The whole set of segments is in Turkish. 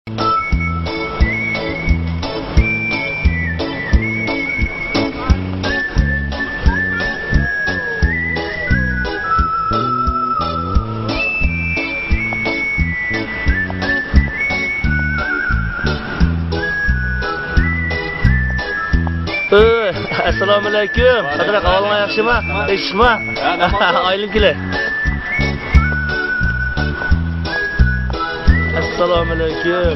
Assalomu alaykum. Qadra qavlma yaxshimi? Eshitma. Oylik kelar. Assalomu alaykum.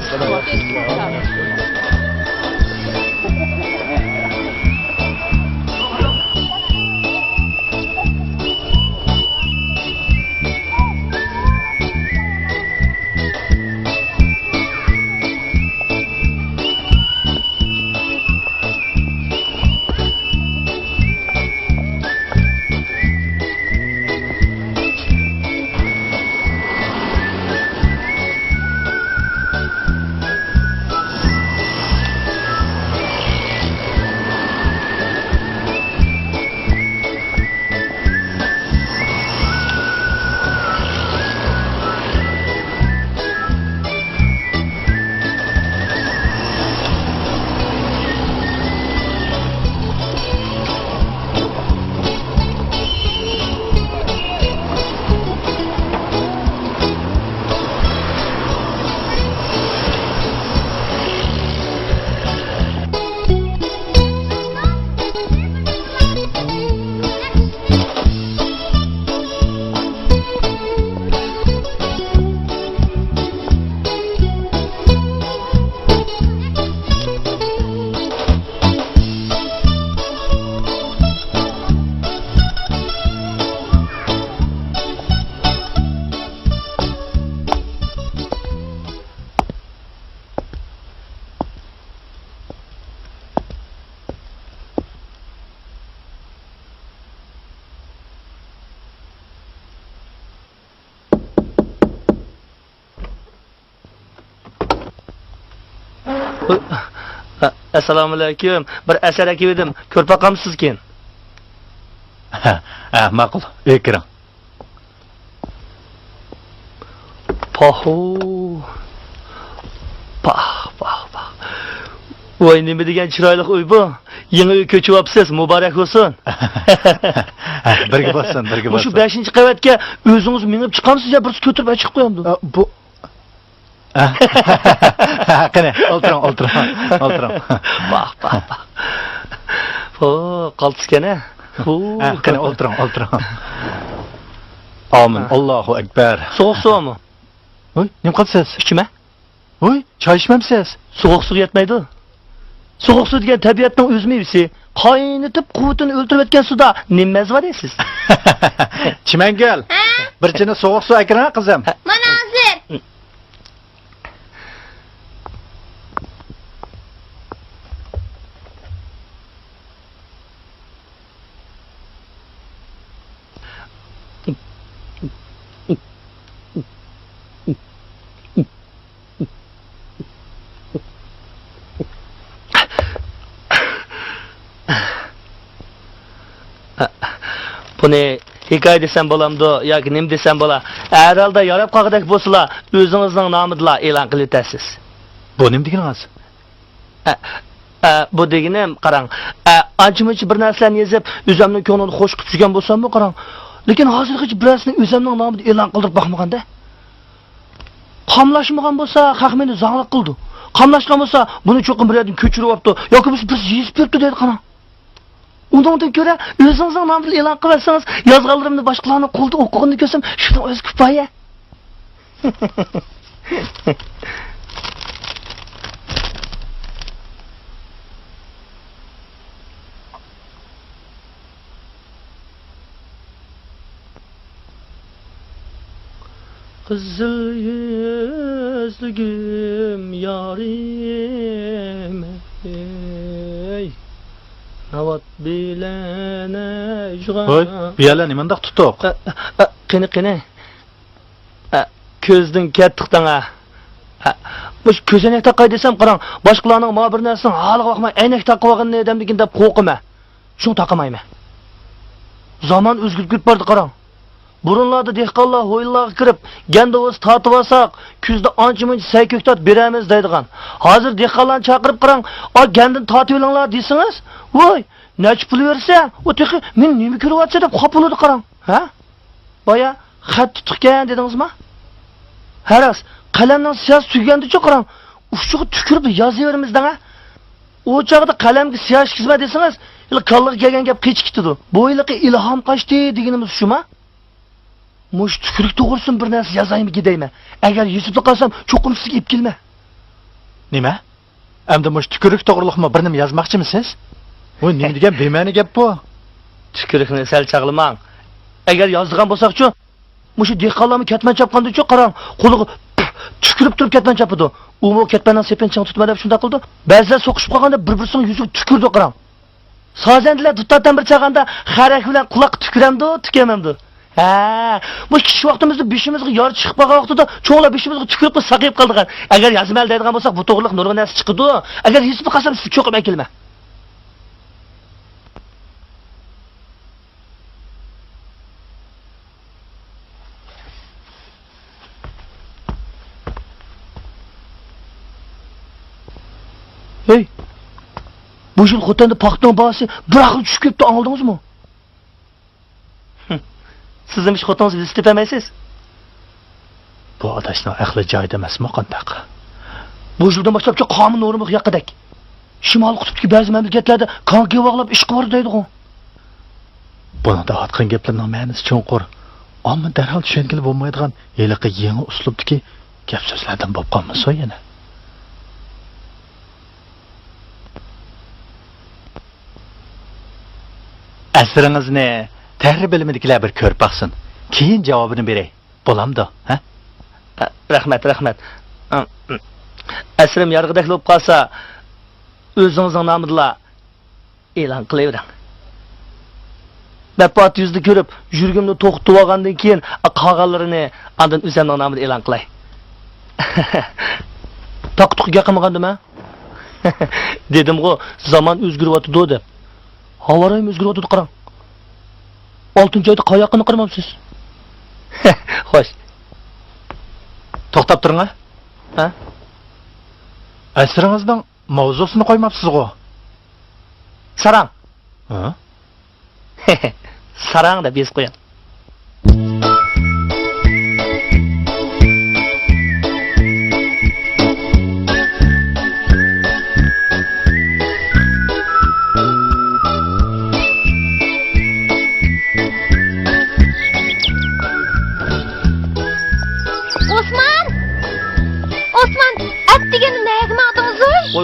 Assalomu alaykum. Bir asar ekidim. Ko'rpaqamsiz keyin. Ma'qul. Kiring. Paho. Pah. Voy, nima degan chiroyli uy bu? Yangi uy ko'chib olibsiz, muborak bo'lsin. Birga bo'lsin. Shu 5-qavatga o'zingiz minib chiqamsiz ya, bir ko'tirib chiqib qo'yamdi. Bu qani, o'tiring. Bak. Qaltiskana. Qani, o'tiring. Amin. Allohu akbar. So'g'mi? Voy, nima qilsiz? Ichma. Voy, choy ichmamsiz? So'g'uq suv yetmaydi. So'g'uq suv degan tabiatning o'z mevasi. Qaynatib quvvatini o'ltirayotgan suvda nima maz bor deysiz? Chimangul. Bir chini so'g'uq suv akirma qizim. Mana hozir. Buni hikoya desam bo'lamdi yoki nim desam bo'la. Herhalde yarab qolgandek bo'lsa, o'zingizning nomida e'lon qilasiz. Bu nima deganingiz? Bu deganim, qarang, ancha-muncha bir narsalarni yozib, o'zimning ko'nglini xo'sh qilib turgan bo'lsam-ku, qarang. Lekin hozirgacha birasini o'zimning nomida e'lon qildirib boqmaganda. Qamlashmagan bo'lsa, haq meni zanglik qildi. Qamlashgan bo'lsa, buni cho'qim bir yerdan ko'chirib olibdi yoki biz yezib beribdi dedi, qarang. Undan ko'ra o'zingizning nomini e'lon qilsangiz, yozganlarimni boshqalarning qo'lda o'qig'ini ko'rsam, shundan o'z kifoya. Qizil yuzligim yorim ey navat bilene jug'a. Voy, bu yerlar nimandaq tutuq? Qani. Ko'zdan ketdiqdan a. Bu ko'zoynak taqay desam, qarang, boshqalarning ma bir narsaning haliga baxmay aynak taqib olgan odamligin deb qo'rqima. Shuni taqamayman. Zaman o'zgarib ketib bordi, qarang. Burunlarda dehqonlar hoyillarga kirib, gandovoz tatib olsak, kuzda ancha-muncha sayko'ktat beramiz deydigan. Hozir dehqonlarni chaqirib qarang, "A gandin tatib olinglar" desangiz, "Voy, necha pul bersa, o texi men nima ko'ryapsa" deb qopiladi qarang. Ha? Boya xat tutgan dedingizmi? Haras, qalamning siyos tugandicha qarang, uchiga tukirib yozaveramiz-da. O chaqda qalamga siyos xizmat desangiz, qalliga kelgan gap qechib ketdi. Bu yilqi ilhom qochdi deganimiz shumi? Mush tükürük doğursun bir narsa yazayım gideyme. Eğer Yusuf'la kalsam çokum sizga ip kelme. Nima? Endi mush tükürük to'g'riliqmi birnim yozmoqchimisiz? Bu nima degan bema'ni gap bu? Tükürükni sal chaqlamang. Eğer yazdigan bo'lsak-chu, mushu dehqonlarni ketman chapqanda-chu qarang, qo'liga tükürüp turib ketman chapidi. U mo ketmandan sepenchang tutma deb shunda qildi. Ba'zilar so'qishib qolganda bir-birisining yuziga tükürdü qarang. Sazandilar dutatdan bir chaqanda xarak bilan quloq tüküramdi, tükemamdi. Ha, bu kishi vaqtimizda beshimizga yor chiqib qolgan vaqtida cho'nglar beshimizga tükürib saqayib qoldigan. Agar yazmal deydigan bo'lsak, bu to'g'riliq nurg'un narsa chiqdi. Agar his qilsam siz cho'qib kelma. Hey. Bu yil xotanda paxton bahsi bir xil tushib ketdi, angladingizmi? Siz ham ish xotingizni istib emaysiz? Bu odashning aqli joyida emasmi qandaq? Bu yildan boshlab qonun norma yoqadak. Shimol qutbdagi ba'zi mamlakatlarda qonga bog'lab ish qilib deydi-ku. Bunda aytgan gaplarning ma'nosi cho'nqur. Ammo darhol tushungan bo'lmaydigan yiliqi yangi uslubdagi gap so'zlardan bo'lib qolmasa yana. Asringizni tahrir bilimidikilar bir ko'rib baqsin. Keyin javobini beray. Bo'lamdi, ha? Rahmat. Asrim yarg'idek bo'lib qolsa, o'zingizning nomingizla e'lon qilavering. Bapat yuzni ko'rib, yurgimni to'xtatib olgandan keyin qolganlarini andan o'zimning nomimni e'lon qilay. Taqtuqqa qilmagandimmi? Dedim-ku, zamon o'zgaryapti deb. Havorim o'zgaryapti qarang. 6-oyda qayoqqa qirmamsiz? Xo'sh. To'xtab turing, ha? Asringizning mavzusini qo'ymabsiz-ku. Sarang. Ha? Sarang deb bez qo'ying.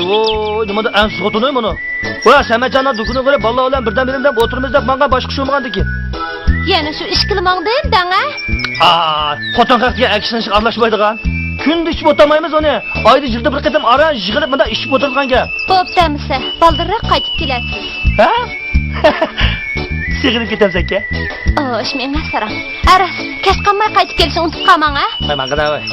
Voy, nimada ansiz xotin mana. Voy, Samajonlar dukuni qilib, balla bilan birdan birimdan o'tirimiz deb menga boshqa ish bo'lmagandiki. Yana shu ish qilmangdim, danga. Xotin haqqiga aksiyani aralashmaydigan. Kunda ish o'tamaymiz uni. Oyda yilda bir qatam ara yig'ilib bunda ish o'tirgan gap. Bo'ptamisa, baldirroq qaytib kelasiz. Ha? Sig'inib ketamsan-ka? Ishmen nasara. Ara, kech qolmay qaytib kelishni unutib qolmang, ha? Mana qana voy.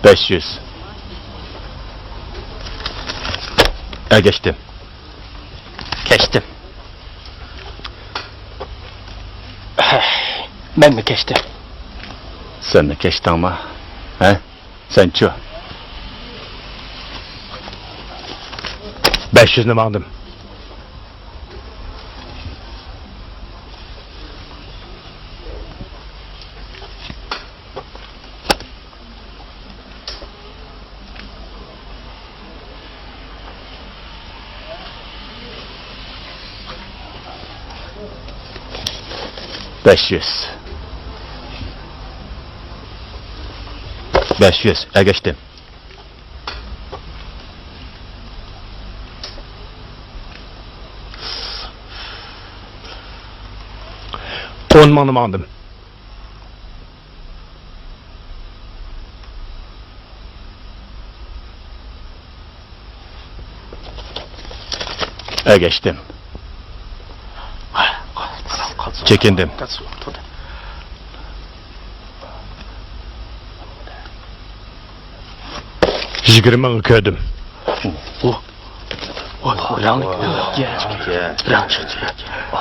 $500. Geçtim. Keçdim. Ben mi keçdim? Sen mi geçtin ama? He? Sen çu. 500 'ni aldım. $500. 500. Geçtim. $10 manım aldım. Geçtim. Çekindim. 20 ming ko'rdim.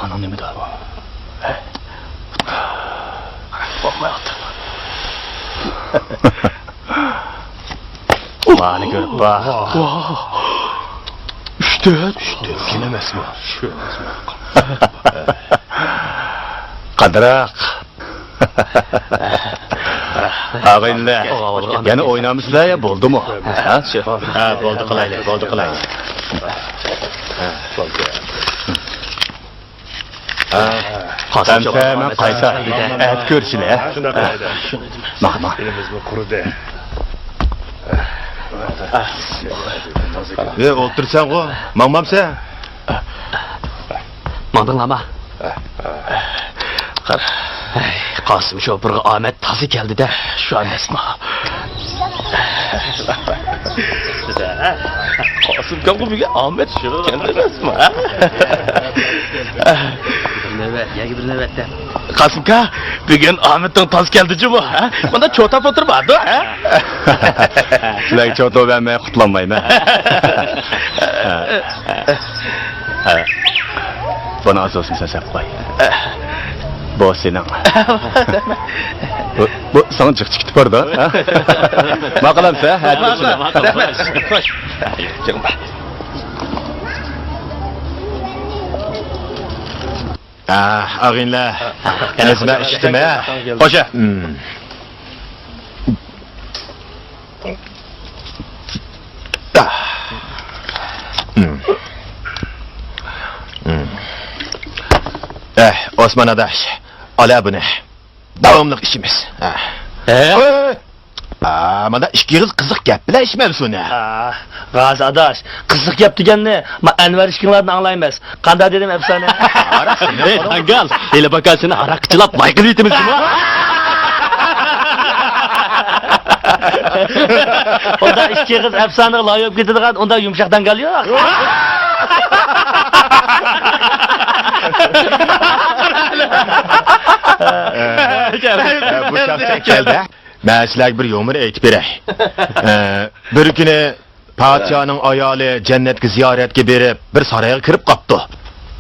Anam nima da? Mani ko'rib bak. Üçte. Kim emasmi? Shu emasmi? Qadroq. Ağaylar, yani oynamızlar ya, oldu mu? Ha, şu. Ha, oldu kılaylı, oldu kılaylı. Qasam men qaysa et ko'rishlar. Shunda qilaydi. Mahma. Elimizni quridi. O'tirsan ku, mangmamsan? Mandınlama. Qasım şoförge Ahmet tazı geldi de şu an esma. Qasım kanku bir Ahmet geldi esma. Bir nöbette. Qasım ka, bugün Ahmet'ten taz geldi mi? Bunda çotap oturmadı. Sizlarga çotap vermeye kutlanmayın. Bana asılsın sen koy. Bu senin. Bu sana çıktı var da. Bakalım sen. Ağinler. Ezme işitme. Hoca. Osman adaş. Ala bunu. Davamlık işimiz. Mana ikki kız kızık gap bilan işmeli şunu. Gazi adaş, kızlık yaptı kendine. Ma Enver işkinlerini anlayamaz. Kanda dedim efsane. Hey Tangal, hele bakar seni harakçılap baygın itimizsin ha. Onda iki kız efsane layıp gidiyorlar, onda yumuşaktan geliyor. Bu şahsen geldi. Ben sizlerge bir yomur aytib beray. Bir kuni padişahning ayoli jannatga ziyoratga berib, bir saroyga kirib qopdi.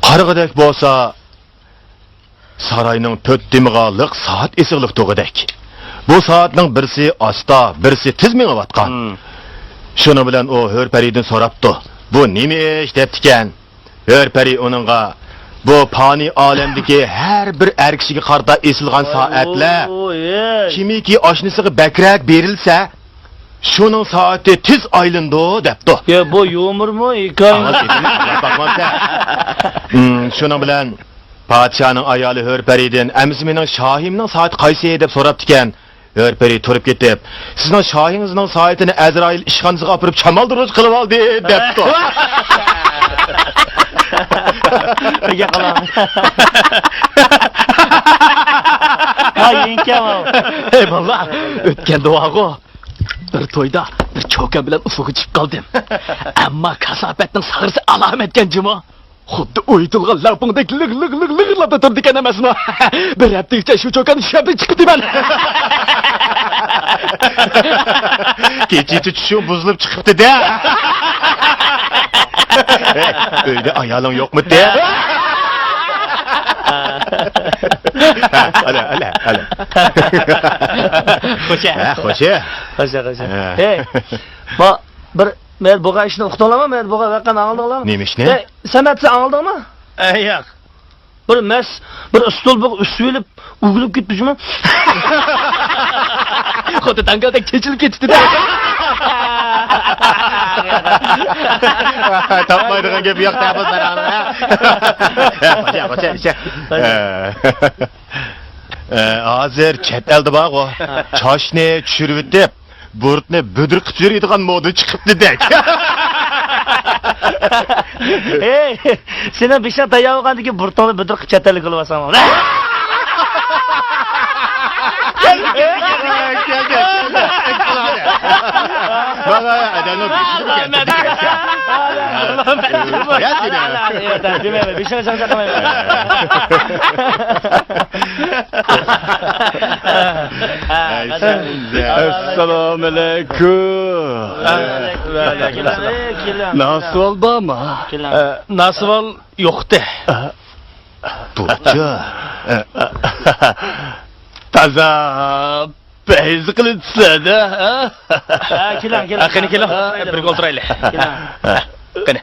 Qarg'idek bo'lsa, saroyning to'rt dimiga soat esiqlik to'g'idek. Bu soatning birsi asta, birsi tiz mengayotgan. Shuni bilan u Hörparidan so'rabdi. Bu nima ish debdikan? Hörpari uningga bu fani alemdeki her bir er kişiga qarta esilgan saatlar kimiki oshnisiga bakrak berilsa şunun saati tiz aylindi debdi. Ya bu yumur mu hikoya? Şunun bilan padişahning ayoli Hörparidan "Amisi mening shohimning soati qaysi?" deb so'rabdikan. Hörpari turib ketib, "Sizning shohingizning soatini Azroil ishxonasiga olib chamaldiruj qilib oldi" debdi. Peki kalan. Hay yenkem o. Eyvallah, ötken doğağı. Bir toyda bir çoka bilen ufuğu çıkıp kaldım. Ama kasapetinin sağırsı alamet gencimi. Xuddi o'ytilgan lapingdek lig da turdi ekan emasmi? Bir hafta ichida shu cho'kani shapib chiqdi men. Kechi tutishim buzilib chiqibdi-da. Uyda ayoling yo'qmi de? Hala. Xo'ja. Xo'ja. Hey. Bu bir men buga ishni uqtolama, men buga vaqan aldinglarmi? Nima ishni? Hey, Samatni aldingmi? Yo'q. Bir mes, bir stol bu üstülüp uğulup gitmişim. Xuddi Tangaldek chechilib ketdi-da. Tapmaydigan gap yo'q deb o'zlarni. Xo'ja. Hozir chet elda bor, choshni tushirib o'tib, burtni budir qilib yuradigan moda chiqibdi-dek. Hey, senin bir şey dayavğandaki burtonu budur qilib chatalik qilib olsam. Bana adamın bir şey ya seni. Bir şey çakamayın. Assalomu alaykum. Nasıl oldu ama? Nasıl ol yoktu. Tuttu. Taza beyz kılıçsa da. Kelam. Qani bir o'tiraylik. Qani.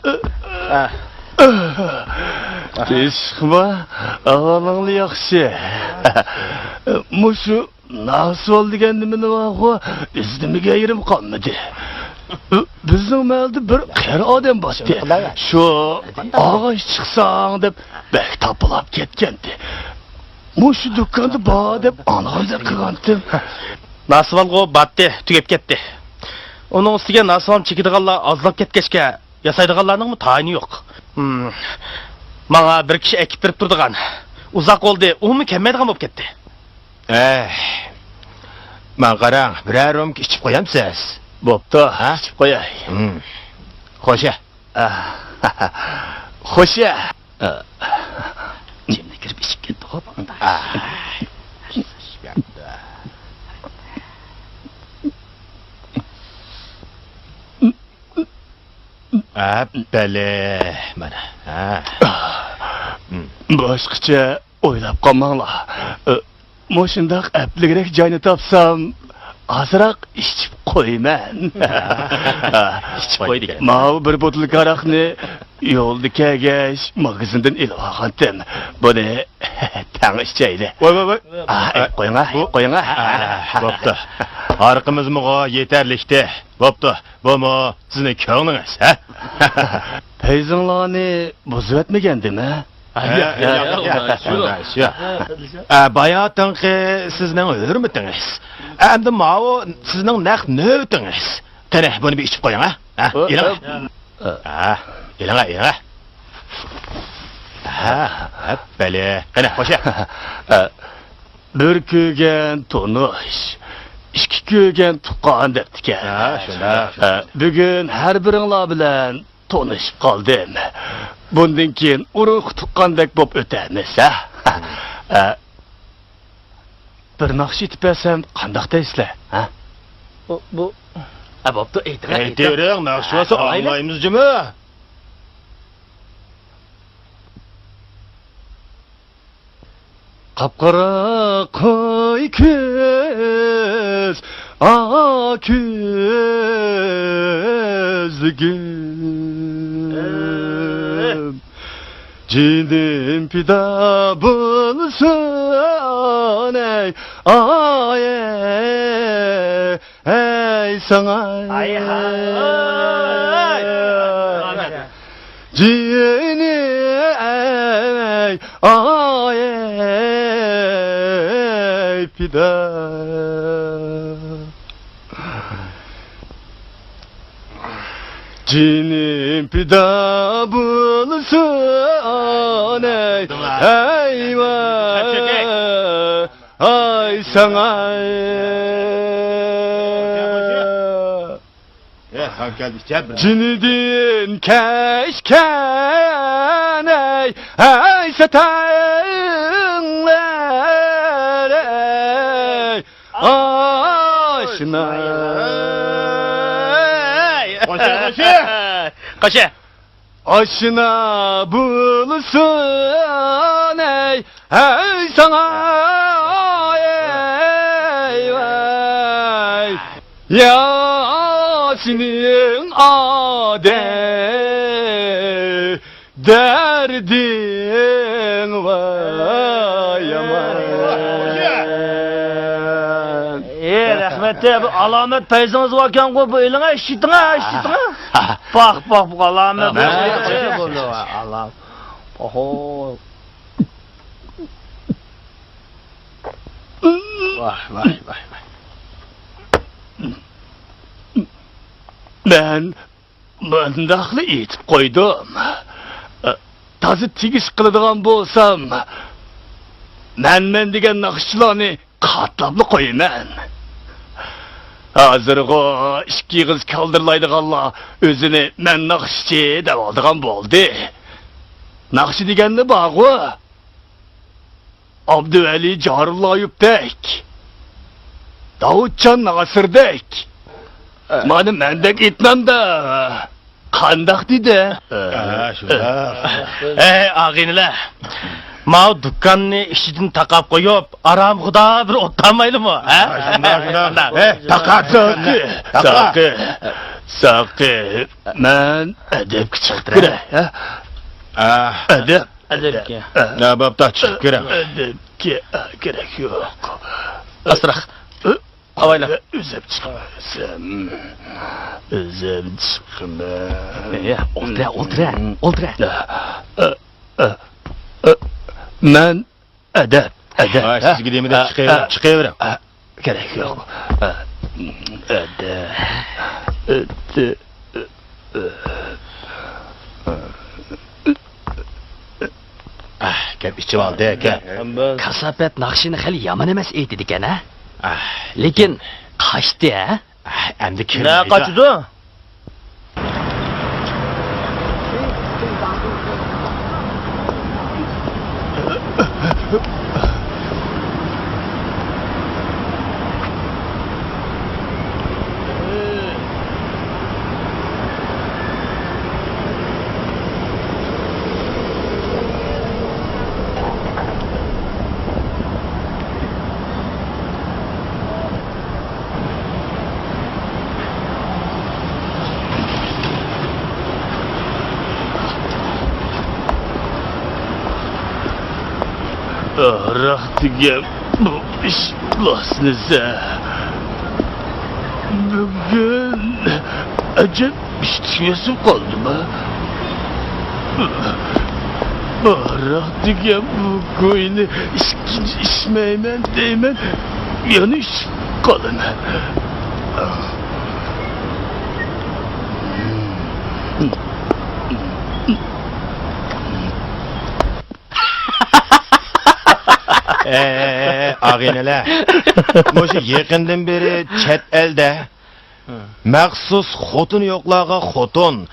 Teshma, ağalanlı yaxshi. Mushu nasıl oldu kendimini vaxu izdimiga yerim qolmadi. Bizning malda bir qari odam bosdi. Shu og'ash chiqsang deb bek topilib ketgandi. Mushu do'konda bor deb anag'ida qilgandim. Nasvalgo batdi, tugab ketdi. Onun ustiga nasval chekidiganlar ozlab ketgachga yasaydiganlarning tayini yo'q. Manga bir kishi ekib berib turdigan. Uzoq oldi, umi kelmaydigan bo'lib ketdi. Man qarang, birer romka içip koyamsiz. Bo'pti, ichib qo'yay. Xo'sha. Xo'sha. Jimni kirib ichib ketdi, xo'p. Bele. Mana. Boshqacha o'ylab qolmanglar. Moshundaq apligrak joyni topsam, azroq ichib qo'yman. İçip koydik. Mau bir botul aroqni yo'lda kelgach magazindan ilib olgandim. Buni tang ichayli. Voy. Qo'yinglar. Bo'pti. Arqimizmiga yetarlikdi. Bo'pti. Bu mu sizning ko'nglingiz, ha? Peyzinglarni buzib etmagandimi? Bayatınki sizning hürmetingiz. Endi mau sizning naq növbetingiz. Qani buni bir içip qo'ying, ha? Ilang. Ilang. Bele. Qani, xo'sha. Bir kuygan to'nish, ikki kuygan tuqqan debdikan. Shunda. Bugun har biringlar bilan tanishib qoldim. Bundan keyin urug' tuqqandek bo'lib o'tamiz, ha? Bir naqsh etib bersam qandoq deysizlar, ha? Bu bo'pti, Aytering, naqshvasi olmaymiz jimi? Qapqara qo'y ko'z, ko'zligim. Cinim pida bulsun ey sana Cinim ey pida Cinim pida bulsun ey ay sana Cinidin keşken ey satayınlar ey aşina Kaşı aşina bulsun ey sana ey Yasin'in ade derdin vay aman. Rahmetli bu alamet peyzanız varken bu eline eşitine. Bak bu alamet. Allah. Oho. Vay. Ben bundaqlı etib qo'ydim. Tazi tegish qiladigan bo'lsam, men degan naqshlarni qatlabli qo'yaman. Hazırғы ikki kız kaldırlaydıqanlar özünü mən naqşçı deb aldığan boldu. Naqşçı degende bağı. Abdüveli Carullayıpdek. Davutcan Nasır'dek. Mani mendek itmem de. Qandaq dedi. Ağinler. Mao dükkanını işidin takap koyup aramgıda bir otlanmaylı mı? Sakı. Men edep çıktı. Edep. Edepke. Ne babda çıkıp girem. Edepke gerek yok. Astırak. Havayla. Üzep çıkmasam. Üzep çıkma. Oltre. Men edep. Siz gideyim de çıkıverem. Gerek yok. Edep. Gap içim aldı gap. Kasabet nakşini hali yaman emas eydidiken ha? Lekin kaçtı ha? Endi kim? Ne kaçıdı? Rahtiga bu ish lasnisa. Bugün acayip iştiyesi kaldı mı? Rahtiga bu koyunu içmeymen deymen yanlış kalın. Ağineler. Moşu yakından beri chet elde maxsus xotun yo'qlarga xotun,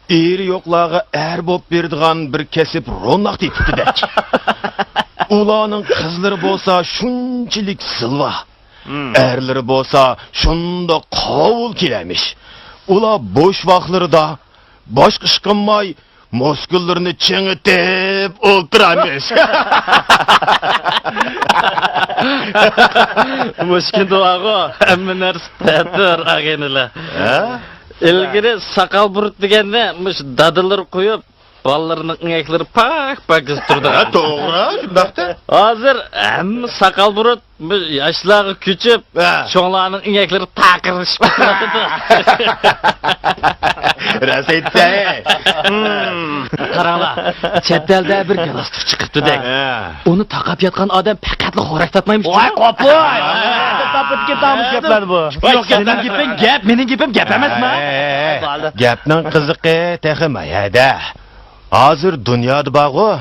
eri yo'qlarga er bo'lib berdigan bir kesip ronaq deyiptidek. Ularning qizlari bo'lsa shunchalik silva, erlari bo'lsa shunda qovul kelamish. Ular bo'sh vaqtlarida boshqa ish qilmay muskullarini chingitib o'ltiramish. Müşkin doğağı emmi nersi tetir ağinler. İlgiri sakal burut degende müş dadılar koyup ballarının inekleri pak pak kızdırdı. Doğru, şundaqda. Hazır emmi sakal burut yaşlığı küçüp çoğlarının inekleri takırışıp oturadı. Rasa aytsa. Qaranglar, chet elda bir galostuk chiqibdi dek. Uni taqab yotgan odam faqatli xo'rak tatmaymish. Voy qo'poy! Tapıp ketamiz gaplar bu. Yo'q, sening gaping gap, mening gapim gap emasmi? Gapning qiziqi texi mayada. Hozir dunyoda bog'u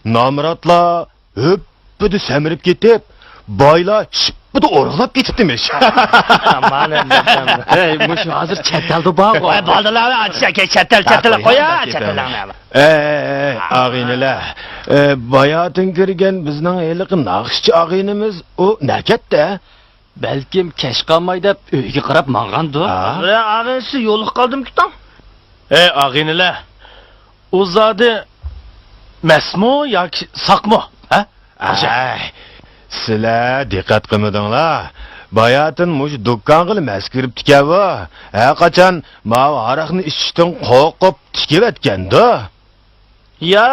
nomrodlar höppidi samirib ketib, boylar shipidi o'rg'lab ketibdimish. Aman endi. Ey, mush hozir chet elda bog'. Voy baldalarni achaka chatal qo'ya, chatalarni. Ağineler, bayatın kirgen bizning eliqi naqshchi ağinimiz o nakatda. Balkim kech qolmay deb uyga qarab mang'andu. Ağinsi yo'liq qoldim kitam. Ağinlar. Uzadı mesmu yoki saqmu? Ha? Sizlar diqqat qilmadinglar. Bayatın mush do'kon qilib maskirib tikavi. Qachon ma aroqni ichishdan qo'rqib tikavatganda. Ya.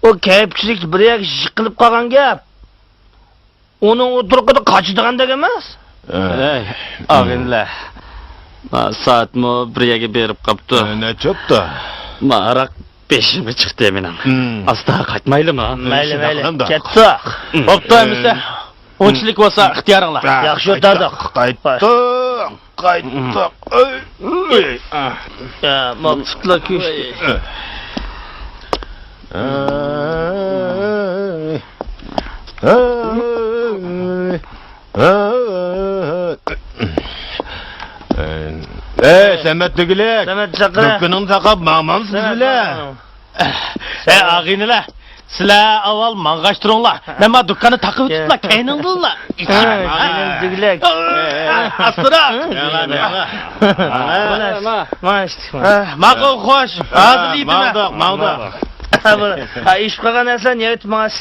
O kepçilik bir yak yıkılıp kalan gap. Onun oturuqda kaçıdığan da emas. Ey, ağinlar. Ma saat mu bir yerga berib qopdi. Ne çöptü? Ma aroq beshimi chiqdi mening. Asta qaytmaylimi? Mayli. Ketdik. O'qtaymiz-da. O'nchilik bo'lsa ixtiyoringlar. Yaxshi o'tadik. Qaytdik. Ya, maqsadlar ko'shdi. Sametligilik. Samet chaqira. Dükkanını takap mamamsız bile. Ağinlar, sizlar avval mang'ashtiringlar. Men ma dukkanni taqib o'tiblar, keyninglar. Digilek. Astra. Ma'qul, xo'sh. Hozir yetimi. Mavdoq. Ha ish qilgan narsa niye etmas?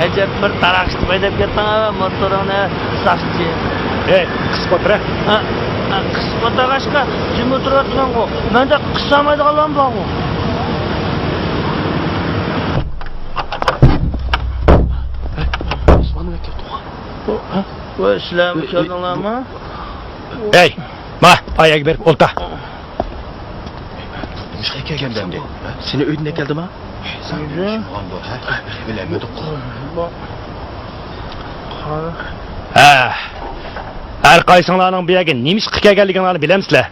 Acep bir tarakıştı paydap ketding-a, motorini saqchi. Qisqa o'tira. Qisqa taqashqa jim o'tirayotgan-ku. Menda qissamaydiganlar bor-ku. Voy, sizlarmi keldinglarmi? Ma, oyoq berib o'lta. Nima kelganda? Seni uyingga keldimi? Bilamedik. Her qaysinglarning bu yerga nima ish qilib kelganligingizni bilamsizlar?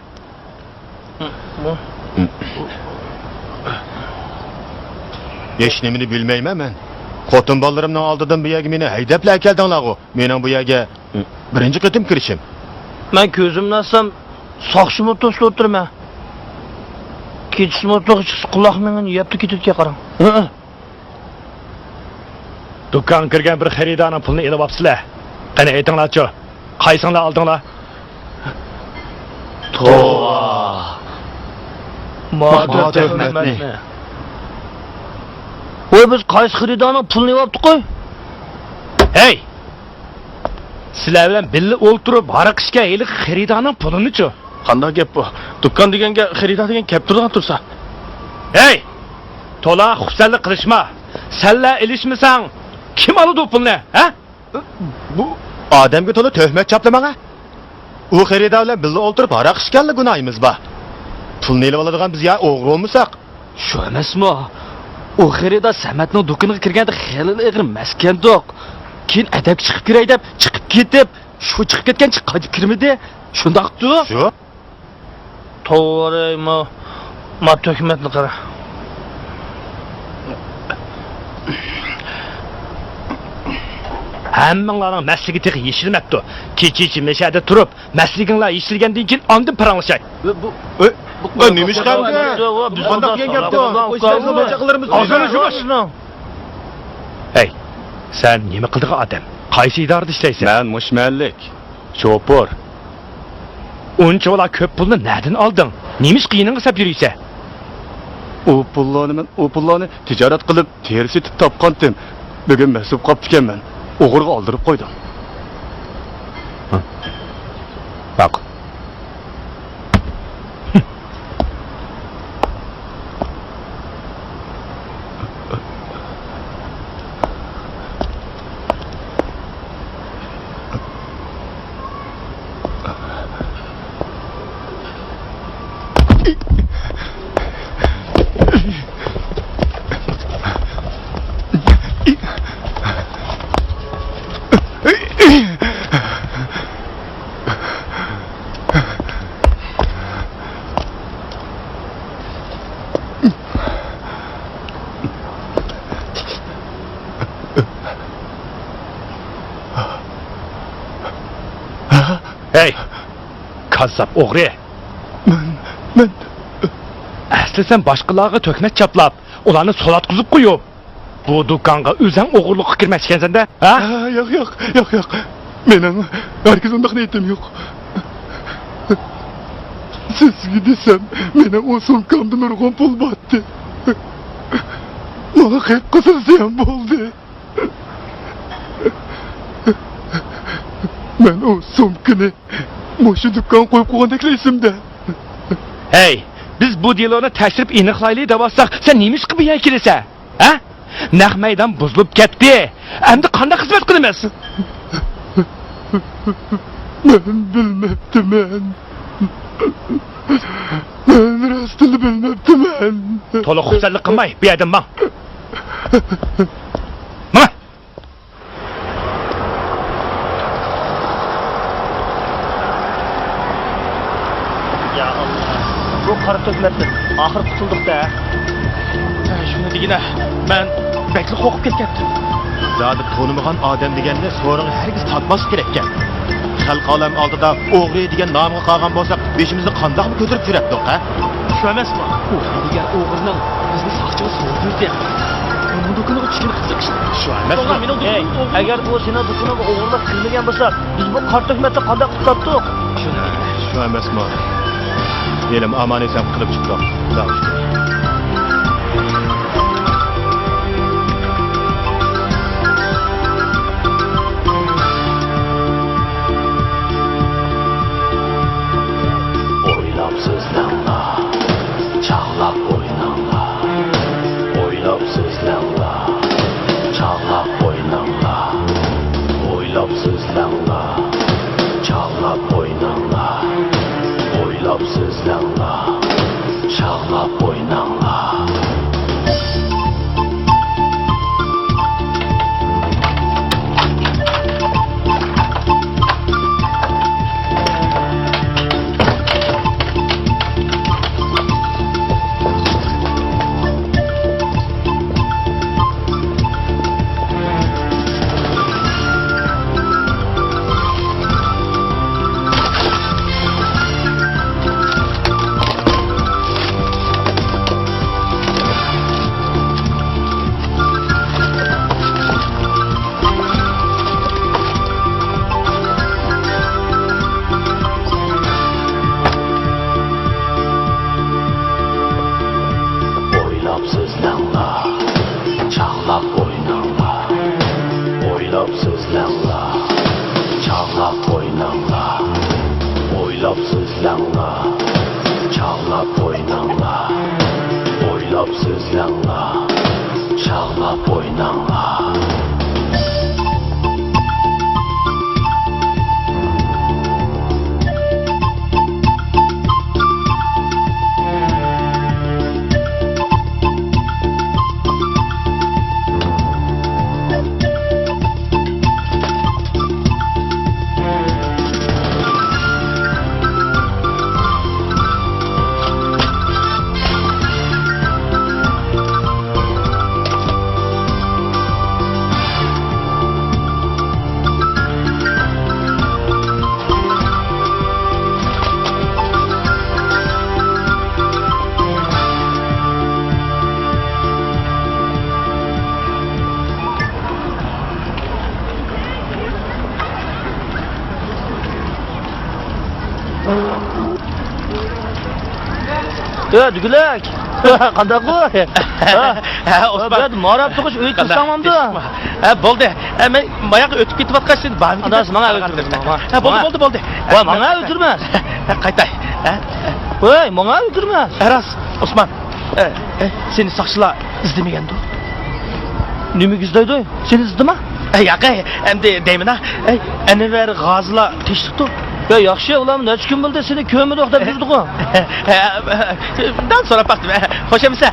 Hech nimani bilmayman men. Xotin bolarimning oldidan bu yerga meni haydablar keldinglar-ku. Mening bu yerga birinchi qitim kirishim. Ben gözümden açsam sakşı motosla oturma. Keçisi motoru çıksa kulağımın yaptı gitip qarang. Dükkan kirgan bir xaridarning pulini elib olibsizlar. Qani aytinglar-chi, qaysinglar oldinglar? Tova. Madem töhmetni. Oy biz qaysi xaridarning pulini yaptık koy. Hey! Sizlar bilan birga o'ltirib, hariq ishga hali xaridarning pulini-chi? Qanday gap bu? Dukkan deganga xaridor degan kep turgan tursa. Hey! To'la xursandlik qilishma. Senlar ilishmasang, kim oladi bu pulni, ha? Bu odamga to'la tuhmat chaplamaga. U xaridor bilan birga o'ltirib haraq ishganlik gunohimiz bor. Pulni elib oladigan biz ya o'g'ri bo'lmasak, Shu emasmi? U xaridor Samatning do'koniga kirganda xeyli ig'ir maskandoq. Keyin adab chiqib kiray deb chiqib ketib, shu chiqib ketgancha qaytib kirmadi. Shundaqdi. shu Tovarey ma töhmetli qara. Hammanglarning masligi teq yeshilmabdi. Kechichi meshada turib, masliginglar yeshilgandan keyin ondan paranglashak. bu nima ish qildi? Biz qanday qilgan gapdi? Hey, sen nima qildigan odam? Qaysi idorada ishlaysan? Men mushmallik. Chopur. Uncha ola ko'p pulni nereden olding? Nemish qiyiningga sap yuriysan? U pullarni tijorat qilib, terisi tib topqandim. Bugun mas'ul qolib ekanman. O'g'irga oldirib qo'ydim. Bak. Hey! Kazzap o'g'ri. Men Asli sen boshqalarga to'kmat chaplab, ularni solatqizib qo'yib, bu do'konga o'zing o'g'irlikqa kirmaskansan-da, ha? yo'q. Mening hargiz undaq niyatim yo'q. Sizga desam, mening o sumkamda nurg'un pul botdi. Mana qilib qilsa ham bo'ldi. Men o sumkani mushu do'kon qo'yib qo'ygandek esimda. Hey, biz bu deloni tashirib aniqlaylik deb olsak, sen nima ish qilib kelasan? Ha? Naq maydon buzilib ketdi. Endi qanday xizmat qilamiz? Men bilmabdiman. Men rostini bilmabdiman. To'liq xursandlik qilmay, bu yerdan mang. Mana. Ya Allah. Bu qara töhmetli. Ahir qutulduq-da. Shuni degina, men bekli qo'rqib ketgandim. Zodi tanımagan odam deganni so'rig'i hargiz tatmas kerak ekan. Xalq olam oldida o'g'ri degan nomga qolgan bo'lsak, beshimizni qandoqmi ko'tarib yuribdi, ha? Shu emasmi? U degan o'g'irning bizni soqchiga so'rdi. Uning do'koniga tushgan qiziq. Shu emasmi? Hey, agar bu sening do'koniga o'g'irlik qilmagan bo'lsa, biz bu qara töhmetni qanday qutuldik? Shu emasmi? Elim aman esan qilib chiqdik. Xudo shukr. Çağlap oynanla, oylap sözlenla, çağlap oynanla, oylap sözlenla, çağlap oynanla, oylap sözlenla, çağlap oynanla. Oylap sizlanglar, çağlap oynanglar. Oylap sizlanglar, çağlap oynanglar. Oylap sizlanglar, çağlap oynanglar. Ya Dügülek. Qanday qo'y? Osman. Marab tuğuş öyle tamamdı. Bo'ldi. Men boyaga o'tib ketayotgan sen bani. Adasi menga o'tirdi. Bo'ldi. Voy, menga o'tirmas. Qaytay. Voy, menga o'tirmas. Aras, Osman. Seni soqchilar izlamagandu. Nima izlaydi? Seni izdimi? Yo'q, endi deyman-a. Anvar g'ozilar teshikdi. Ya yaxshi, ular necha kun bo'ldi seni ko'midi deb yurdi-ku. Dan so'rab baqdim. Xo'sh emisa?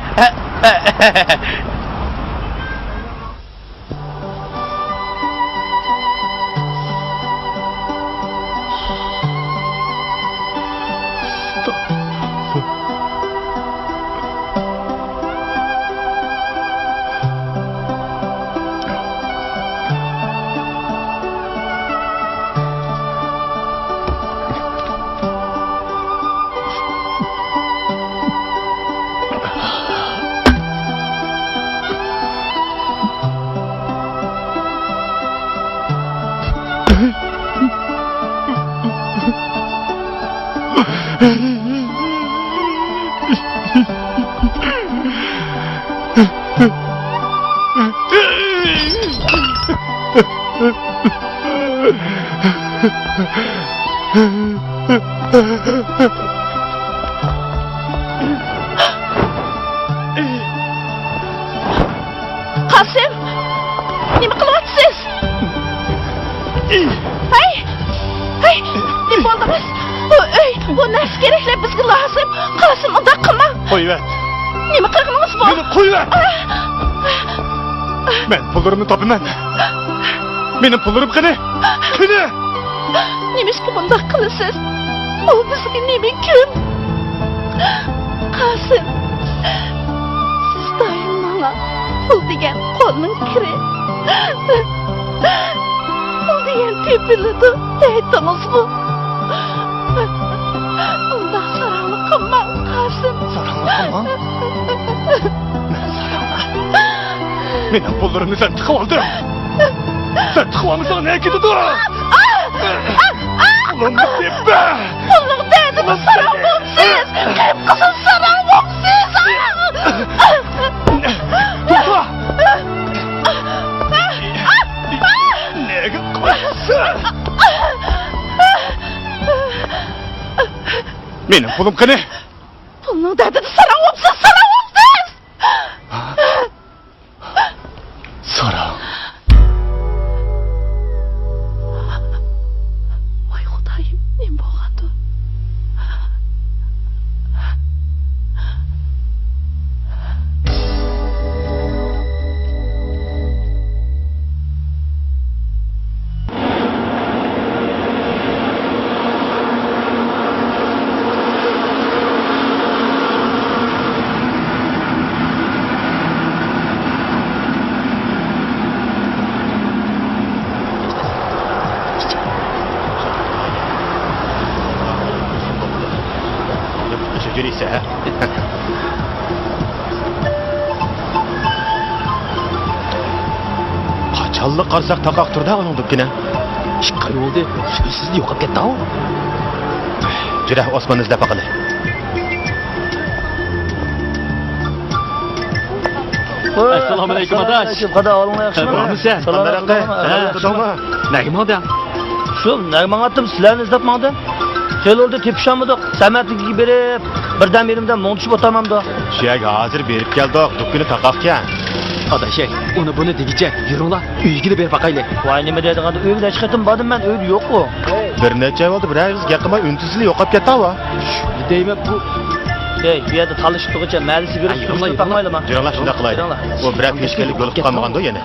Qasim, nima qilyapsiz? Hey, nima bo'ldingiz? Bu narsa keraklar bizga lozim. Qasim, unda qilma. Qo'yver. Nima qilganingiz bor? Meni qo'yver. Men pullarimni topaman. Mening pullarim qani? Qani? Nimishki bundoq qilasiz? U bizga nima kun? Qasim, siz doim menga pul degan qo'lning kiri. Pul degan tepiladi, aytdingizmi? Undoq saranglik qilmang, Qasim. Mening pullarimni sen tiqib olding. Sen tiqib olmasang nega ketadi? Pulimni tepma. Pulning derdini sarang bo'lsiz. Qilib qizil sarang bo'lsiz. To'xta. Nega qo'yasan? Mening pulim qani? Pulning derdini sarang bo'lsiz, sarang bo'lsiz. Sarang. Voy Xudoyim, nima bo'lgandi? Yürüyse ha. Qachonli qarsak taqoq turdi uning dukina. Chiqqan bo'ldi. Sizni yo'qib ketdi-ku. Jira osmonni izlab baqili. Assalomu alaykum adash. Qada oling yaxshimi? Bormisan? Nega mo'dan? Shu nagman atdim, sizlarni izlab maqdim. Selolda tepishamidik, Samarqandga berib, birdan berimdan mo'ntishib o'tamamda. Şiyag hazır berip geldik, dükkünü takakken. Adash, uni buni degicha yuringlar, uyga berib baqaylik. Voy nima deydiganda uyga chiqatim bordim men, uy yo'q-ku. Bir neçe oldu, bir ağız yakıma üntüsüzlüğü yok ap ketdi hava. Deyman bu Ey, bu yerda talishibdigacha malisi berib yig'la, taqmaylaman. Yürüyünler şuna kılaydı. O bırak meşkelik yolup kalmagan da yine.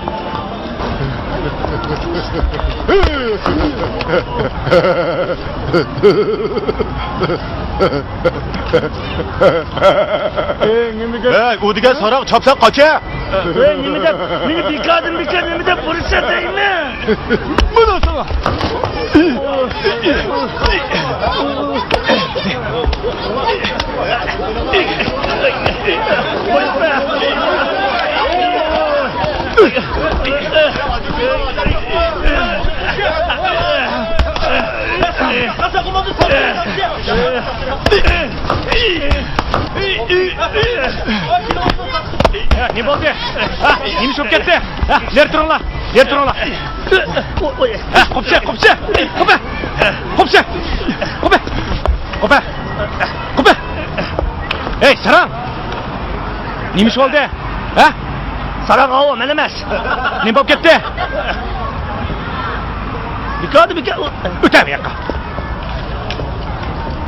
Nima deb? Hey, o digen sorak çapsan kaça? Ey, nima deb? Meni bekadim beka, nima deb ko'rsataymi? Buna sana. Ne oldu? Ha, neymiş olup gitti? Ha, yer durunla, yer durunla. Ha, kopsa, kopsa, kopa, kopsa, kopa, kopa, kopa. Hey, Saran! Neymiş oldu? Ha? Saran hava men emas. Ne olup gitti? Bekadı beka. Öte bir yakka.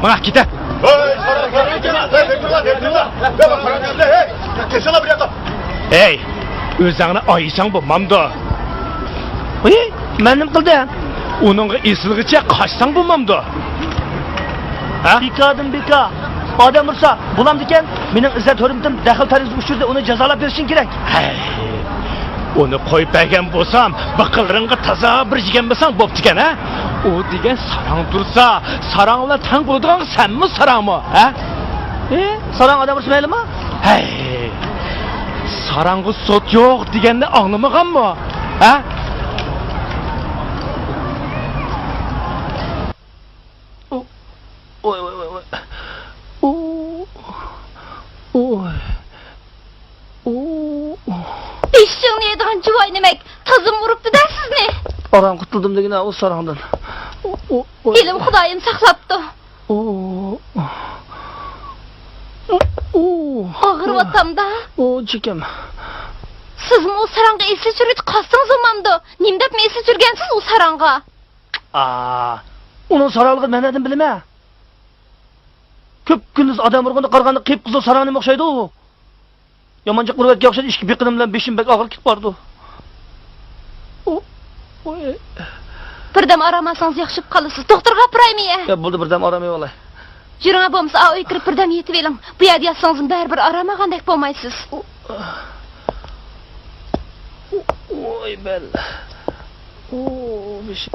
Bana git. Hey, özüne ayısan bu mamda. Oy, men nima qildim? Onun esilgiçe kaçsan bu mamda. Ha? Bekadim beka. Odam ursa, bulam ekan, mening izzat hurmatim daxil tariz uchurda uni jazolab berishing kerak. Hey, onu koyup bergen bolsam, bakılırınğı taza bir jigen bolsang boptiken ha? O degen sarang dursa, sarangla tang bo'ladigan senmi sarangmi, ha? Saran odam ursa maylimi? Hey, sarangı sot yo'q deganda anglamaganmi, ha? Oy oy oy oy. Oy. Eşşoğlu yediğin cüvay demek. Tazım vuruptu da siz ne? Aram qutuldim degina o sarangdan. Elim Xudayım saklaptı. Ağır vatamda. O çekem. Sizin o saranga esi sürüp kastınız olmamdı. Nimdep mi esi sürgensiz o saranga? Onun saralығы men edim bilme. Köp gündüz adam urganda qarganda qeyip qızıl sarangı o'xshaydi o. Yamanca qurbatga o'xshaydi, ishki beqinim bilan beshim bek og'ir ketib bordi. Birdam aramasanız yaxshib qalasiz. Doktorga apiraymi ya? Ya bo'ldi birdam aramay olay. Jirana bo'lmasa a o'ykirib birdam yetib eling. Bu yerda yatsangiz baribir aramagandek bo'lmaysiz. Oy bel. Beshim.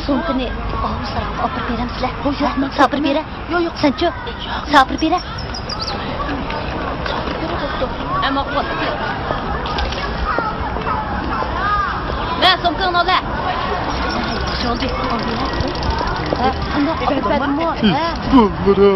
So'ngini og'izlarga opirib beramsizlar. Yo'q, sabr bera. Yo'q, senchi sabr bera. Ammo qo'l. Va so'ngini ola. Sho'ldi. Ha, unda opirib berdim-mi? Ha. Bulmuru.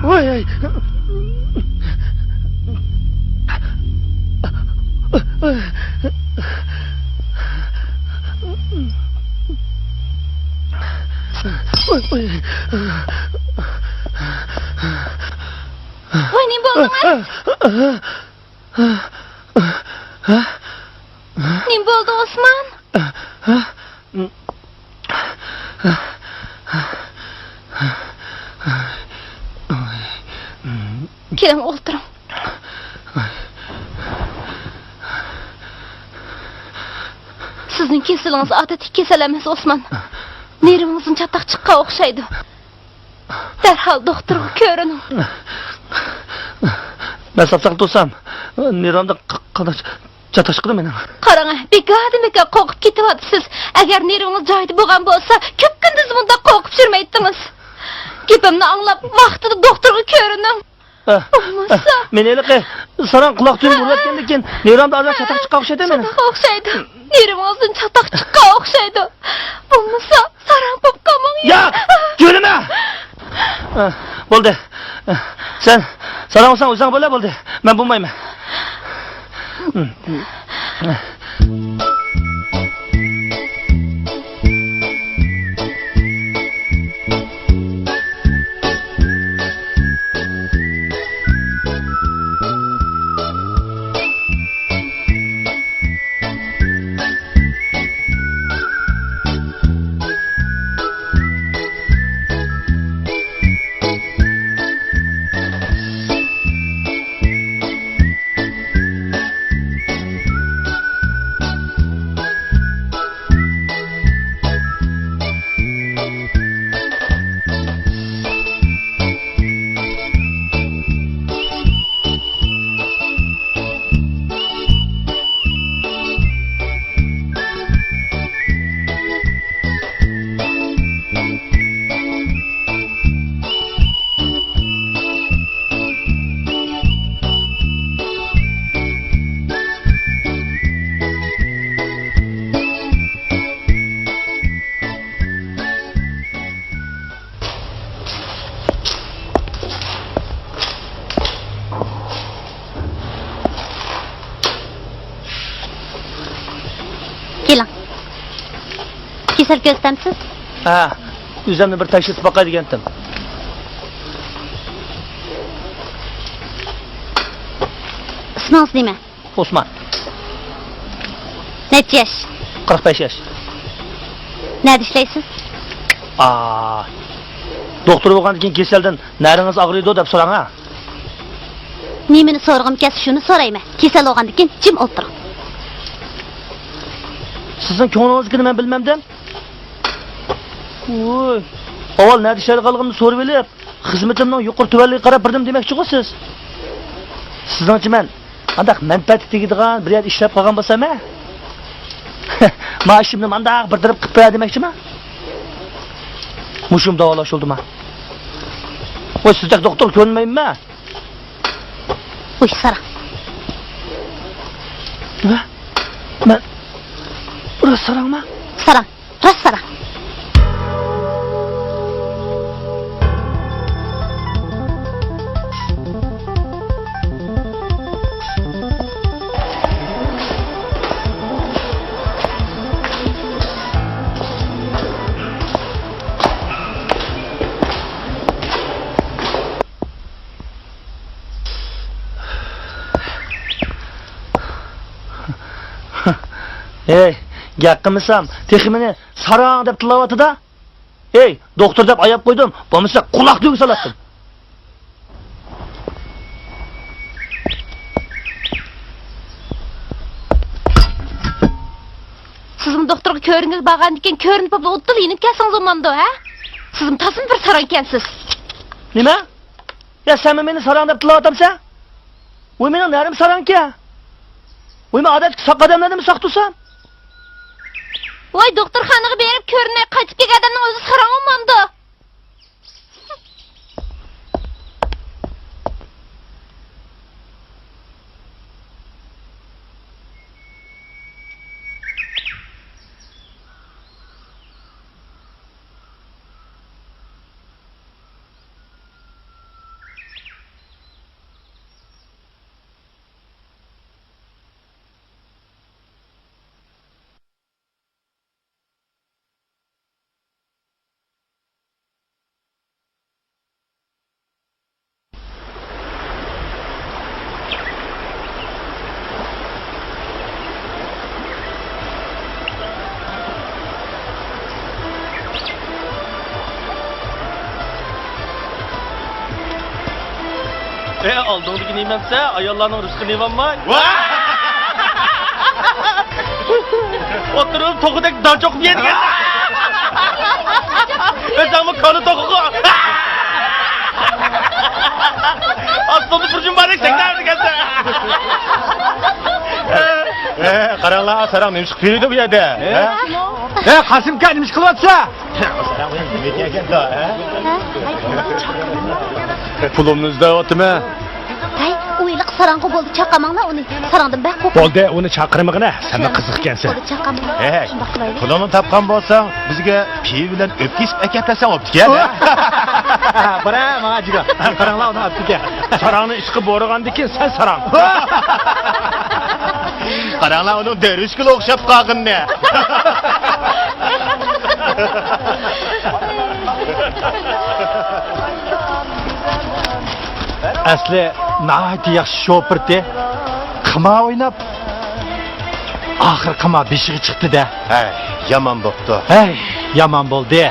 Oy oy. Oy oy. Voy, nim bo'ldingiz? Nim bo'ldi, Osman? Keling, o'tiring. Sizning kasalingiz odatdagi kasal emas, Osman. Nervingizning chataq chiqqan o'xshaydi. Darhol doktorga ko'rining. Ben sapsaq tursam, neramda qanaş çataşqıdı mening. Qarang, begadimga qo'rqib ketyapsiz. Agar nervingiz joyida bo'lgan bo'lsa, ko'p kunduz bunda qo'rqib yurmaydingiz. Gapimni anglab, vaqtida doktorga ko'rining. Bo'lmasa, Men eliqi saran quloq tuyib urayotgan lekin neramda azar chataq chiqqan o'xshaydi mening. o'xshaydi. Nervingizning chataq chiqqan o'xshaydi. Bo'lmasa, saran bo'lib qolmang. Ya! Ko'rina! Bo'ldi. Sen saran olsang o'zing bo'la bo'ldi. Men bo'lmayman. Keling. Kasal ko'rstamsiz? Ha, o'zimni bir tekshirib boqay degandim. Ismingiz nima? Osman, Necha yosh? 45 yosh. Nerede ishlaysiz? Doktor bo'lgandan keyin kasaldan naringiz og'riydi deb so'rang ha. Nimani so'rag'im kelsa shuni so'rayman. Kasal bo'lgandan keyin jim o'tiring. Sizning ko'nglingizni men bilmamdan. Voy. Avval nerede ishlayotganligimni so'rab olib, xizmatimning yuqori tuvanligiga qarab birdim demoqchi siz. Sizningcha men qandaq manfaati tegadigan bir yer ishlab qolgan bo'lsam-a? Maoshimni mandaq birdirib qilib qo'ya demoqchiman. Mushum davolash oldimi? Voy, sizdek doktor ko'rmayman. Uy, sara. Nima? Men rost sarangmi? Sara. Rost sara. Ey, gap qilmasam, texmini sarang deb tilovatida. Ey, doktor deb ayab qo'ydim, bo'lmasa quloq dug solatdim. Sizning doktorga ko'ringiz borgandan keyin ko'rinib bo'lib o'tdi, yinib kelsangiz bo'lmamdi, ha? Sizning tasmin bir saran ekansiz. Nima? Ya sen meni sarang deb tilovatamsan? Voy, mening narim sarangki. Voy, men odat saq odamlarni saq tursam? Voy, doktorxonaga berib ko'rinmay qaytib kelgan odamning o'zi saran bo'lmamdi. Aldığındaki nimetse ayollarının rızkını yiyemem. Oturup tokudek dar çok yedik. Özümün kanı tokuğu. Aslında fırcın bari seklerdi gelse. Qaranglar, sarang nima chiqib keldi bu yerda? Qasimka nima ish qilyapsa? Nima ekanda, Pulumni izlayaptimi? Tay, o'yliq sarang'i bo'ldi, chaqamanglar uni. Sarangdan bak qo'p. Bo'ldi, uni chaqirmag'ina. Sen qiziq ekansan. Bo'ldi, chaqamanglar. Hey, Shundoq qilaylik. pulini topgan bo'lsang, bizga piy bilan o'pkisib akatlasang bo'pti-ku. Bora, menga jiga. Qaranglar uni olibdi. Sarangni ish qilib borgandan keyin sen sarang. Qaranglar, uni dervishga o'xshab qolganni. Asli nihoyat yaxshi shopirdi. Qima o'ynab oxir qima beshig'i chiqdi-da. Hey, yomon bo'pti. Hey, yomon bo'ldi.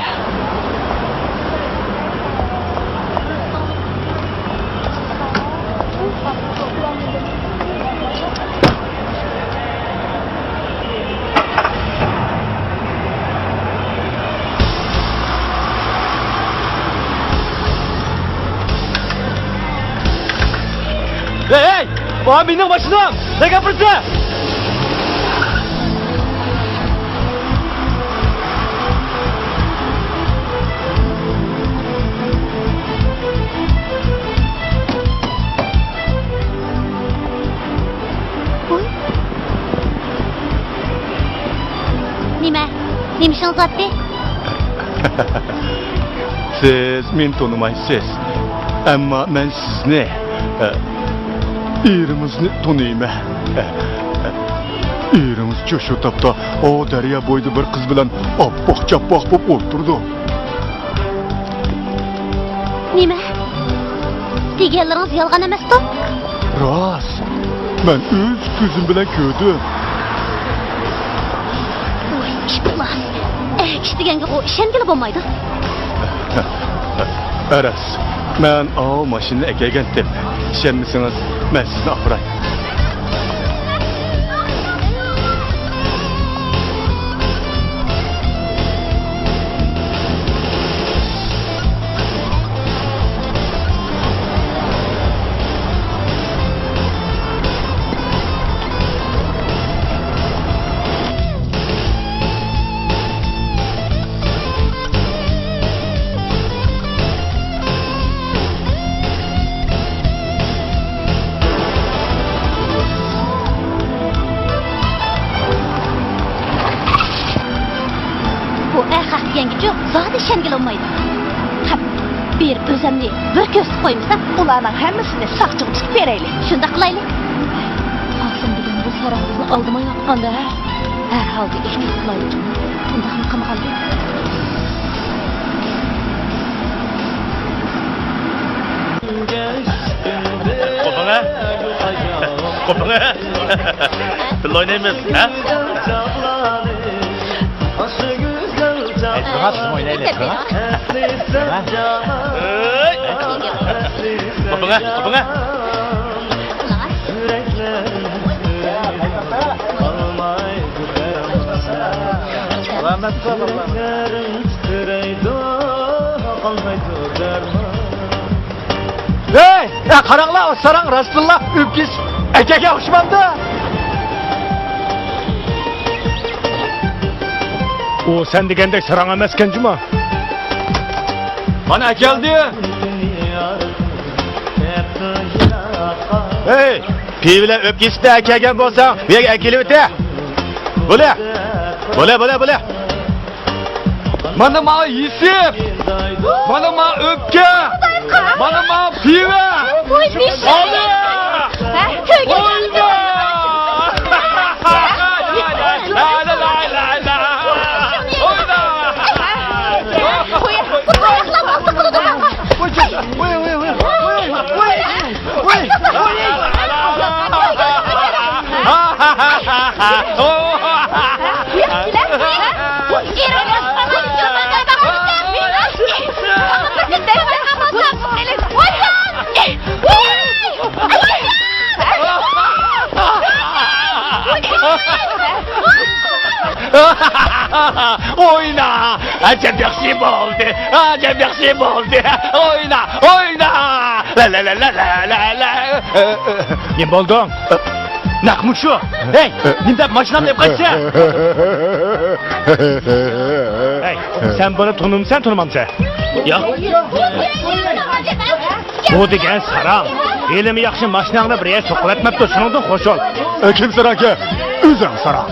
Hey! Bu abinin başına! Ne kapırsa? Nima? Nima ishing zotdi? Siz meni tonimaysiz. Ammo men sizni erimizni tanıyman. Erimiz shu topda o daryo bo'yida bir qiz bilan oppoq-chappoq bo'lib o'tirdi. Nima? Deganlaringiz yolg'on emas-ku? Rost. Men o'z ko'zim bilan ko'rdim. Voy, ishqillah. Kishi deganga o ishongili bo'lmaydi. Aras, men o mashina ekegandim. İşenmisiniz, ben sizni apuray. Yengici zaten işengil olmaydı. Bir özemli bir köstü koymuşsa ulardan hemmisini sakçılık tutup vereyli. Şunda kılaylı. Asım bugün bu sarayımızı aldıma yapkanda herhalde ihtiyaç kılaylı canım. Bundan mı kamalı? Kopana? Kopana? Loy neyimiz? Ha? Rahatsız oynayalım. Kopana? Kopana? Hey! Ya karangla sarang Rasulullah öpkis ekeke hoşmandı. O sen degende sarang emesken cuma. Bana geldi. Hey! Piy bilan o'pkisib akagan bo'lsang, bu yerga kelib o'ta. Bo'la. Bana ma yisip. Bana ma öpke. Bana ma pive. Oy bir şey. Abi! Köyge. Oyna! Oyna. Acayip yakışım oldu. Acayip yakışım oldu. Oyna. Oyna. La la la la la la. Ne buldun? Nakmı şu. Hey. Nimde maçından hep kaçsa. Hey, sen bana tanımsan tanımamsan. Ya. Bu degen saram. Elimi yaxshi mashinangni bir yer so'qlatmabdi, shuningdan xo'sh ol. Kimsin aka? O'zim so'ra.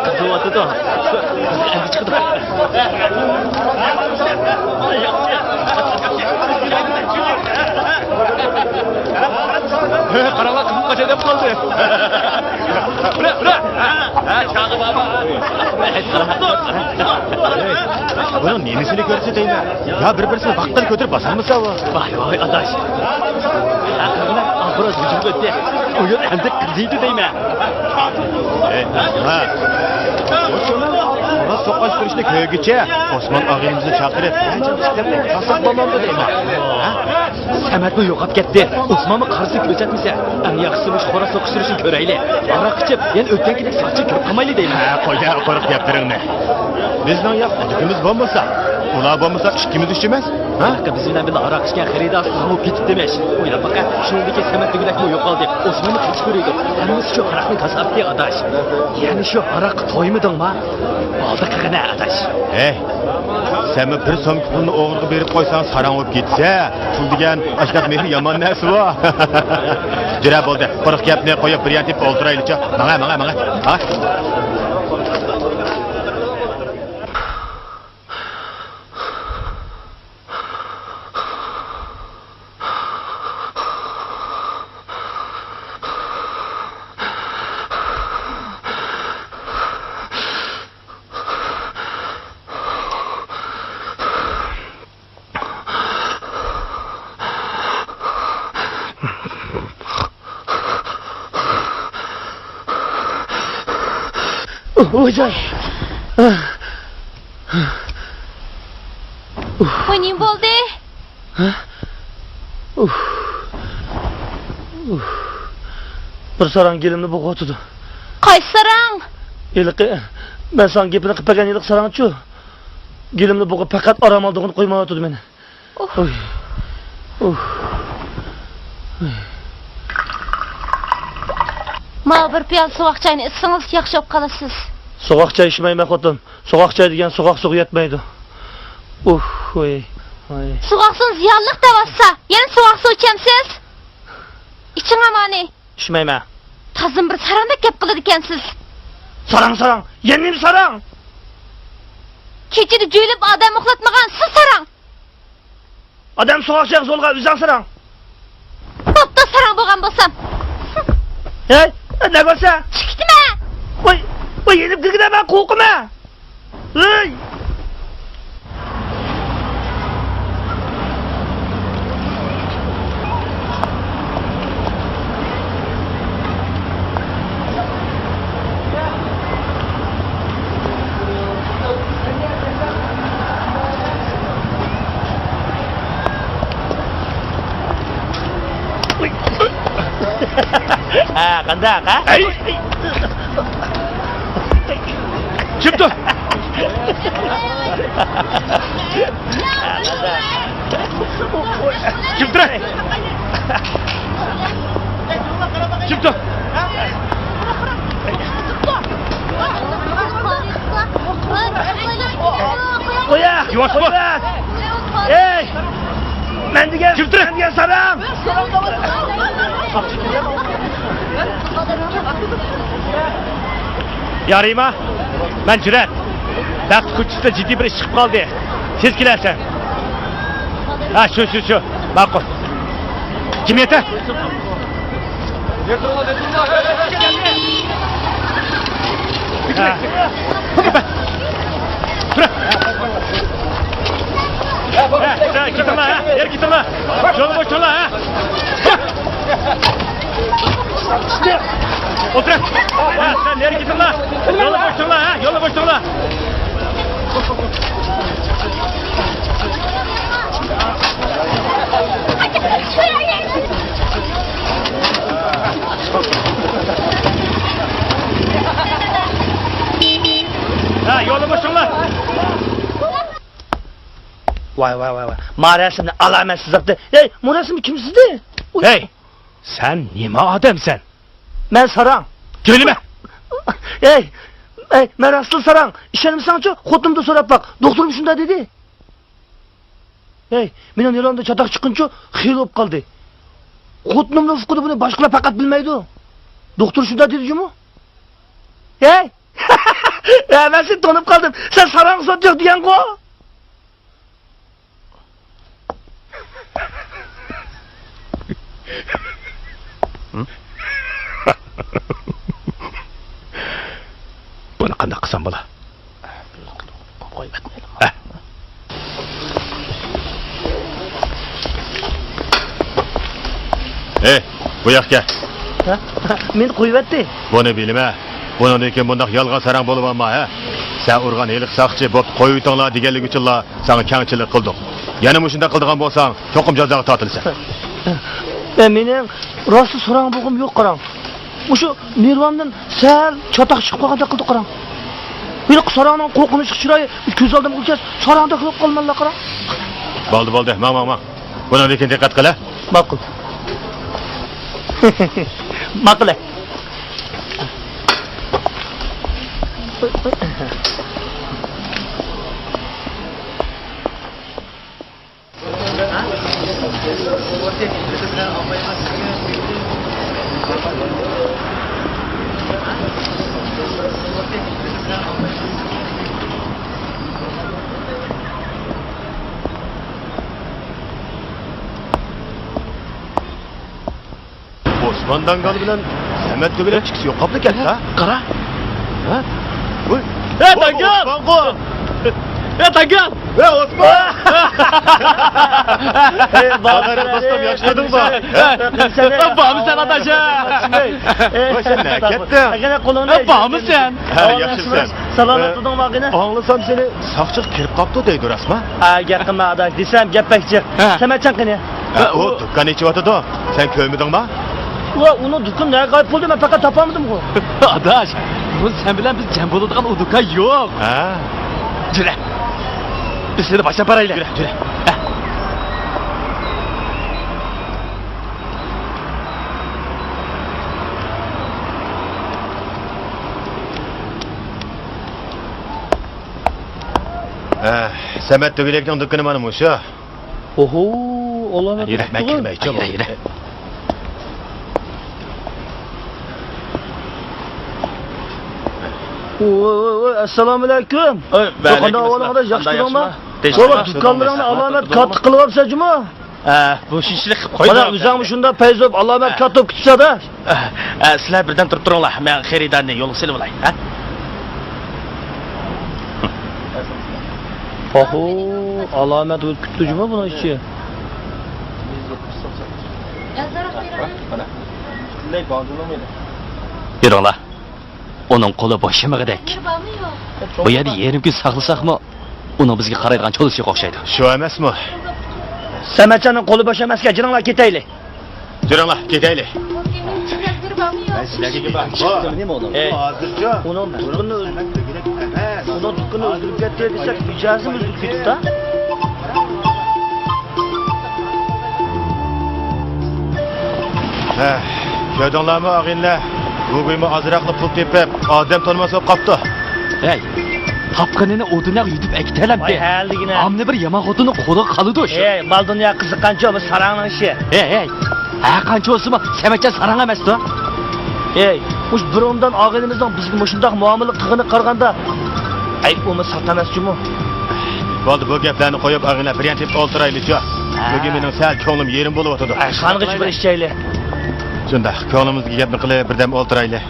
Kızıvatı da. Endi çıktı. Karalar kızım kaç edip kaldı. Bırak. Çağı baba. Bunun nemisini görse değil mi? Ya birbirisini baktan götürüp basar mısın bu? Vay adaş. Biraz gücüm öte. Oyun endi kızıydı değil mi? Ha. Buna sokağa sürüşte köye geçe. Osman ağabeyimizi çağırıp. Kasap balonda değil mi? Sametni yo'qab ketdi. Osmonning qarisi ko'rsatmasa, eng yaxshisi shu qora so'qishtirishni ko'rayli. Aroq ichib, yana o'tgan sochi ko'p qilmayli deyman. Qo'ya qo'rq gaplaringni. Bizning yoq odikimiz bo'lmasa, ular bo'lmasa ikkimiz ishimiz. Ha, biz bilan birga aroq ichgan xaridor qilib ketdi demiş. O'ylab baqa, shuningdek Samet degilakmi yo'qoldi. Osmonni qilich ko'raydi. Hammasi shu aroqning kasabti adash. Ya'ni shu aroq to'ymidingmi? Oldi qilgina adash. Hey, sen bir so'm pulni o'g'riga berib qo'ysang, sarang bo'lib ketsa, pul degan ashnaq mehri yomon narsa bu. Jira bo'ldi. Qo'rq gapni qo'yib bir yantib o'ltiraylikcha. Mana. Ha? Hocam. Voy ne bo'ldi? Bir sarang gelimni bo'g'otdi. Qaysi sarang? Yiliqi, men san gapini qilpagan yiliq sarangchu. Gelimni bo'g'ib faqat orom oldig'ini qo'ymayotdi meni. Oy. Ma bir piyol sovuq choyni ichsangiz yaxshi bo'lib qolasiz. Soğuk çay içmeyme xotin. Soğuk çay degan soğuk suv yetmeydi. Oy. Sovuq suv ziyonliq davassa, yana sovuq suv ichamsiz? İçin amani. İçmeyme. Tazim bir sarandek gap qiladi ekansiz. Sarang. Yeniyim sarang. Kechida jo'ylab odam uxlatmagan siz sarang. Adam soğuk çay zo'lga uzan sarang. Bo'pti sarang bo'lgan bo'lsam. Hey, ne görse? Chiqdimi? Oy, yenip girgide ben korkuma. Hey. Ha, kandak ha? Hey! Kim dur? Kim dur? Kim dur? Koya! Yavaş bak! Hey! Ben digen sarang! Yarayma. Ben Cüret. Dert kutucuda ciddi bir iş çıkıp kaldı. Siz kilersen. Ha şu. Makul. Kim yeter? Ha. Bırak. Sen git ama ha. Yer git ama. Yolu boş ola ha. Oturun. Ha, sen nereye gittin lan? Yolu boştun lan ha? Yolu boştun lan. Ha, yolu boştun lan. Vay. Ma resimni alametsiz zaptı. Ey, bu resim kim sizde? Hey, sen nima adamsan? Ben Saran. Kelime. Ey, ben aslı Saran. İşenimsançı, xotumda sorap bak. Doktorum şunda dedi. Ey, menen yolanda çatak çıkınca xil olup kaldı. Xotunumda ufkudu bunu başkalar fakat bilmeydi o. Doktor şunda dedi mu? Ey, ben seni tanıp kaldım. Sen Saran satıyor diyen ko. Bunu qanday qilsam bo'la? Bu yoqqa. Men qo'yibdi. Buni bilma. Bundan keyin bundaq yolg'on sarang bo'lib olma, ha? Sen urgan heliq saqchi bo'p qo'yib o'tinglar deganlik uchunlar sana kengchilik qildik. Yana shunday qildigan bo'lsang, cho'qim jazoga tortilsan. Mening rosti so'rang bo'g'im yo'q qarang. O'sha Nirvandan sal chotoq chiqib qolganda qildi qarang. Meni so'rangning qo'rqinish chiroyi ko'z oldimga o'chas, so'rangda qilib qolmanlar qarang. Bo'ldi. Ma. Bundan keyin diqqat qil. Ma'qul. Ma'qul. Osman Dangal bilan Samet Göbelek chiqisi yo'q qoldi ekan, ha? Qara. Ha? Voy. Dangal! Osman! Dangal! Osman! Bagara dostum yaşladın mı? Bağımı sen adaşa! Sen ne kettin? Bağımı sen! Ha, yaxşısın. Salomatliging vaqini. Anlasam seni saqchiq kirib qopdi deydi rasma. Ha, gap qilma adash, desam gap bakchi. Samatchan qani. O dükkan içiyotidi. Sen köymüdün mü? Va, uni dukun ne qayb bo'ldi, men faqat topolmadim ku. Adaş, bu sen bilen biz cem bo'ladigan o dükkan yok. Ha. Jüre. Biz seni baştan parayla. Jüre. Samet Dögülek'in dükkanı mana şu. Oho, Allah'ım. Yürü, Ben girmey çabuk. Yürü. Oy, assalomu alaykum. Qanday ahvolingiz, yaxshimisiz? Valla dükkanlarni alamat katı qilib olsajmi? Bu şişlik qilib Mana qo'ydim. o'zingmi shunda payzob alamat katı kutsa-da. Sizlar birdan turib turinglar. Men xaridorni yo'lga silib olay, ha? Oho, alamat o'z kutujmi buni ichi? Yuringlar. Onun qo'li boshimig'idek. Bu yerda yarim kun saqlasaqmi, uni bizga qaraydigan cho'lisi yo'q o'xshaydi. Şu emasmi? Samatchaning qo'li bosh emasga, jiringlar ketaylik. Juringlar, ketaylik. Ben sizlarga hozircha Uning dukkanini o'zdirib ketdi desak, mijozimiz o'zib ketibdi. Gördüңlarmi ağinlar? Bugünmü azraqlı pul tepib, odam tanımasa qopdi. Hey, tapqinini o'dinaq yutib aktalamdi. Voy, haldigina. Amni bir yomon xotini qo'li qoldi o'sha. Ey, mal dunyo qiziqqancha bu sarangning ishi. Hey. Ha qancha o'simi? Samatcha sarang emas-da. Ey, mush birovdan og'inimizdan bizga mushundaq muomala qilgani qaraganda, ay, uni satamasmi? Bo'ldi, bu gaplarni qo'yib ağinlar bir yantib o'ltiraylik-chi. Bugün mening sal ko'nglim yerim bo'lib o'tadi. Ay, qangish bir ishchaylik. Shunda ko'nglimizga gapni qilib birdam o'ltiraylik.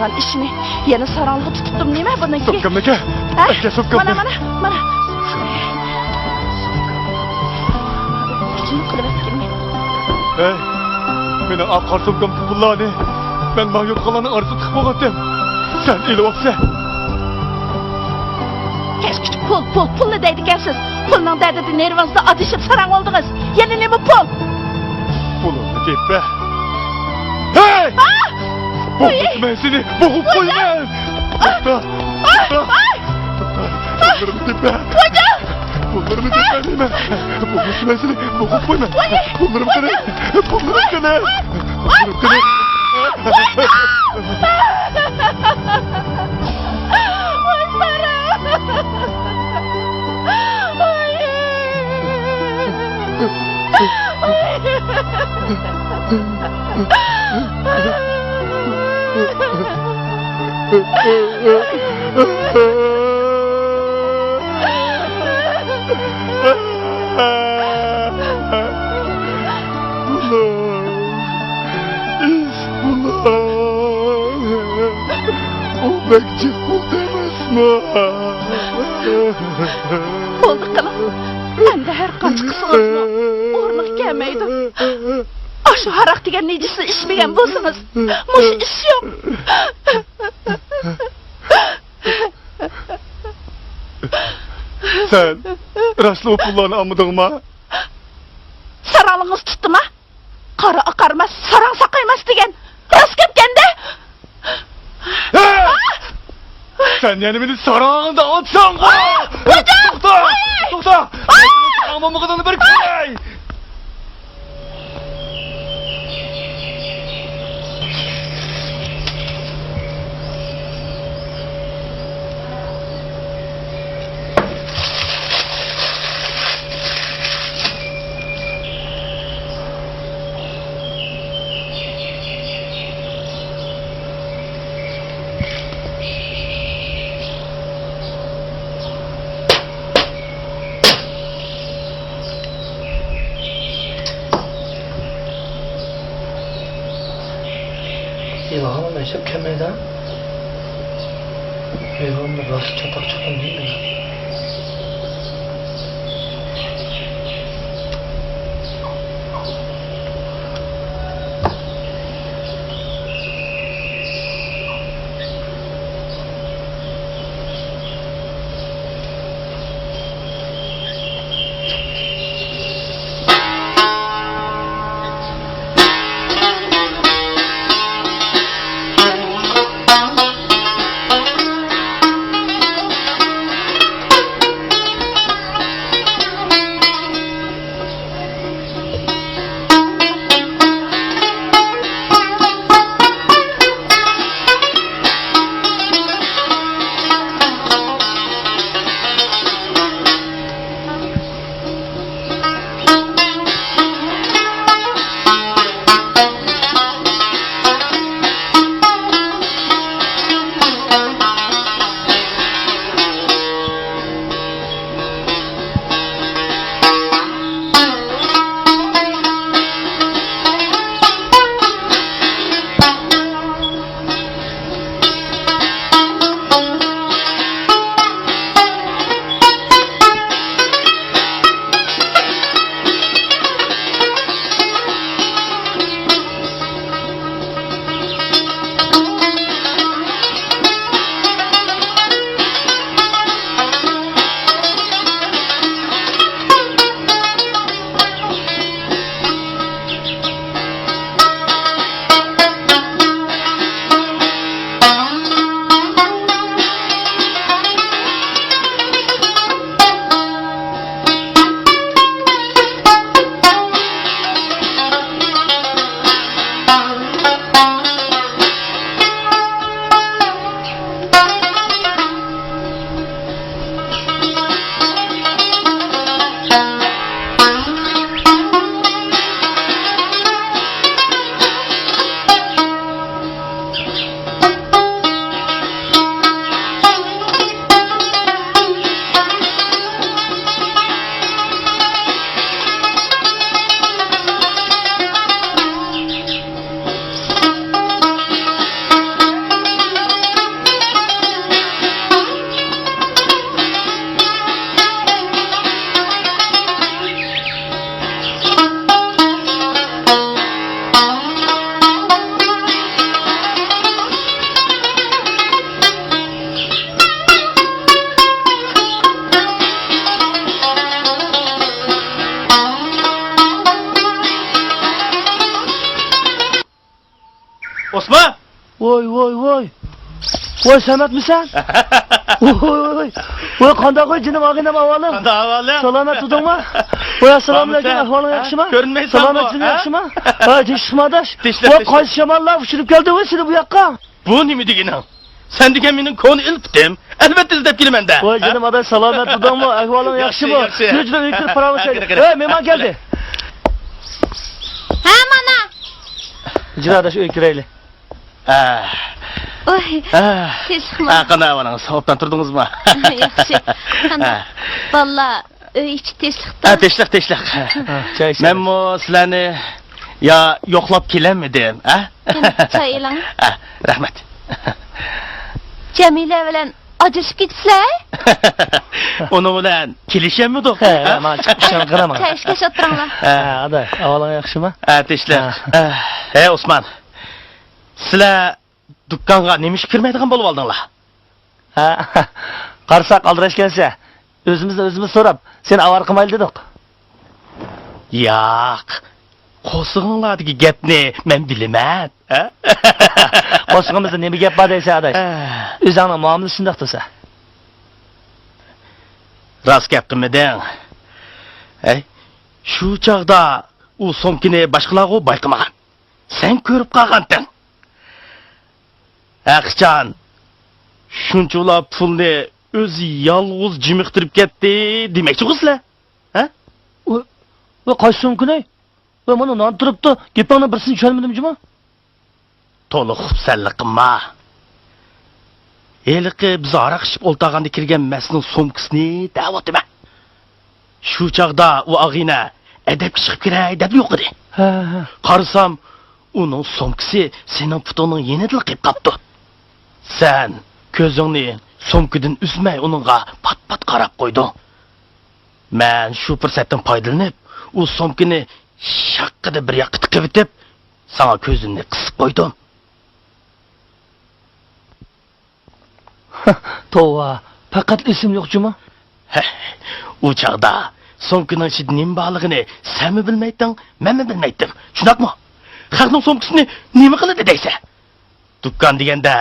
qilgan ishni yana sarong'i tutibdim nima buniki? So'kkan aka. Aka so'kkan. Mana. Kuchini qilib etkinmi? Hey, meni aqar so'kkan pullarni ben mahiyot qalanı arzu tıkmagatım. Sen eli olsa. Hech kuch pulni deydi ekansiz. Pulning dardida nervingizda atishib sarang oldingiz. Yana nima pul? Pulunu deyip be. Hey! Boğuk ben seni, boğuk koymaz. Pullarımı deyip be. Pullarımı deyip be değil mi? Boğuk ben seni, boğuk koymaz. Pullarım kırı. Pullarım kırı. Pullarım kırı. Oy para! Bekçi kul demez mi? Oldu qilib. Endi har qancha qilsangiz o'rniq kelmaydi. Aşı haraq degan nejisi içmeyen bo'lsangiz, mush ish yo'q. Sen rastlı o pullarını almadın mı? Saralığınız tuttu mu? Qara aqarmas, sarang saqaymas degan. Rost ketganda. Sen yani beni sarağında atsan. To'xta! Amamıqdan bir ko'ray. İlhamı meşhur kemeyden. İlhamı rast çatak değil mi? Voy. Voy Sametmisan? Voy qanday qo'y jinim og'inam avalim. Qanday ahvoling? Salomat tudingmi? Voy assalomu alaykum, ahvoling yaxshimi? Ko'rinmaysan bu, Salomatchilik ha? yaxshimi? Ha, teshikmadash. Tishlab, Voy tishlab. qaysi shamonlar ushirib keldi voy seni bu yoqqa? Bu nima deganing? Sen degan mening ko'ngli ilibdim. Albatta izlab kelaman-da. Voy jinim adash salomat tudingmi? Ahvoling yaxshimi? yaxshi. Yurjida uyga paravoz Kira, ayli. kira. Hey, mehmon keldi. Ha mana. Jira adash uyga kirayli. Oy. Tez xizmat. Qanday ahvolingiz? Hopdan turdingizmi? Yaxshi. Qanday? Valla uy ichi tezlikda. Teshliq. Choy iching. Men bu sizlarni ya yo'qlab kelanmidim, ha? Choy ilang. Rahmat. Jamila bilan ajrashib ketibsizlar? Uni bilan kelishammidik? He, men chiqishim qaraman. Choy ichgacha o'tiringlar. Ha, adash, ahvoling yaxshimi? Teshliq. Hey Osman. Sizlar dukkanga nima ish kirmaydigan bo'lib oldinglar? Ha, qarsak aldirashgansa, o'zimizni so'rab, sen avar qilmayli dedik. Yo'q. Qo'sig'inglardagi gapni men bilaman, ha? Qo'shig'imizda nima gap bor deysa adash. O'zingning muomalasi shunday tursa. Rost gap qilmading. Hey, shu chog'da u so'mkini boshqalarga bayqamagan. Sen ko'rib qolganding. Aqchan, shunchalar pulni o'zi yolg'iz jimiqtirib ketdi demoqchi sizlar? Ha? Va qaysi so'mkini? Va mana non turibdi, gapingni birsini tushunmadim jima. To'liq xubsanlik qilma. Eliqi biz aroq ichib o'ltaganda kirgan masning so'mkisini da'vatima. Shu chog'da u ag'ina adabga chiqib kiray deb yo'q edi. Ha. Qarasam, uning so'mkisi sening putingning yenida qilib qapti. Sen ko'zingni so'mkidan uzmay uningga pat-pat qarab qo'yding. Men shu fursatdan foydalanib, u so'mkini shaqqida bir yoqqa tiqib etib, sana ko'zimni qisib qo'ydim. Tova, faqat esim yo'q jima. U chog'da so'mkining ichida nima borligini sen bilmayding, men bilmaydim. Shundaqmi? Xalqning so'mkisini nima qiladi deysa? Dukkan deganda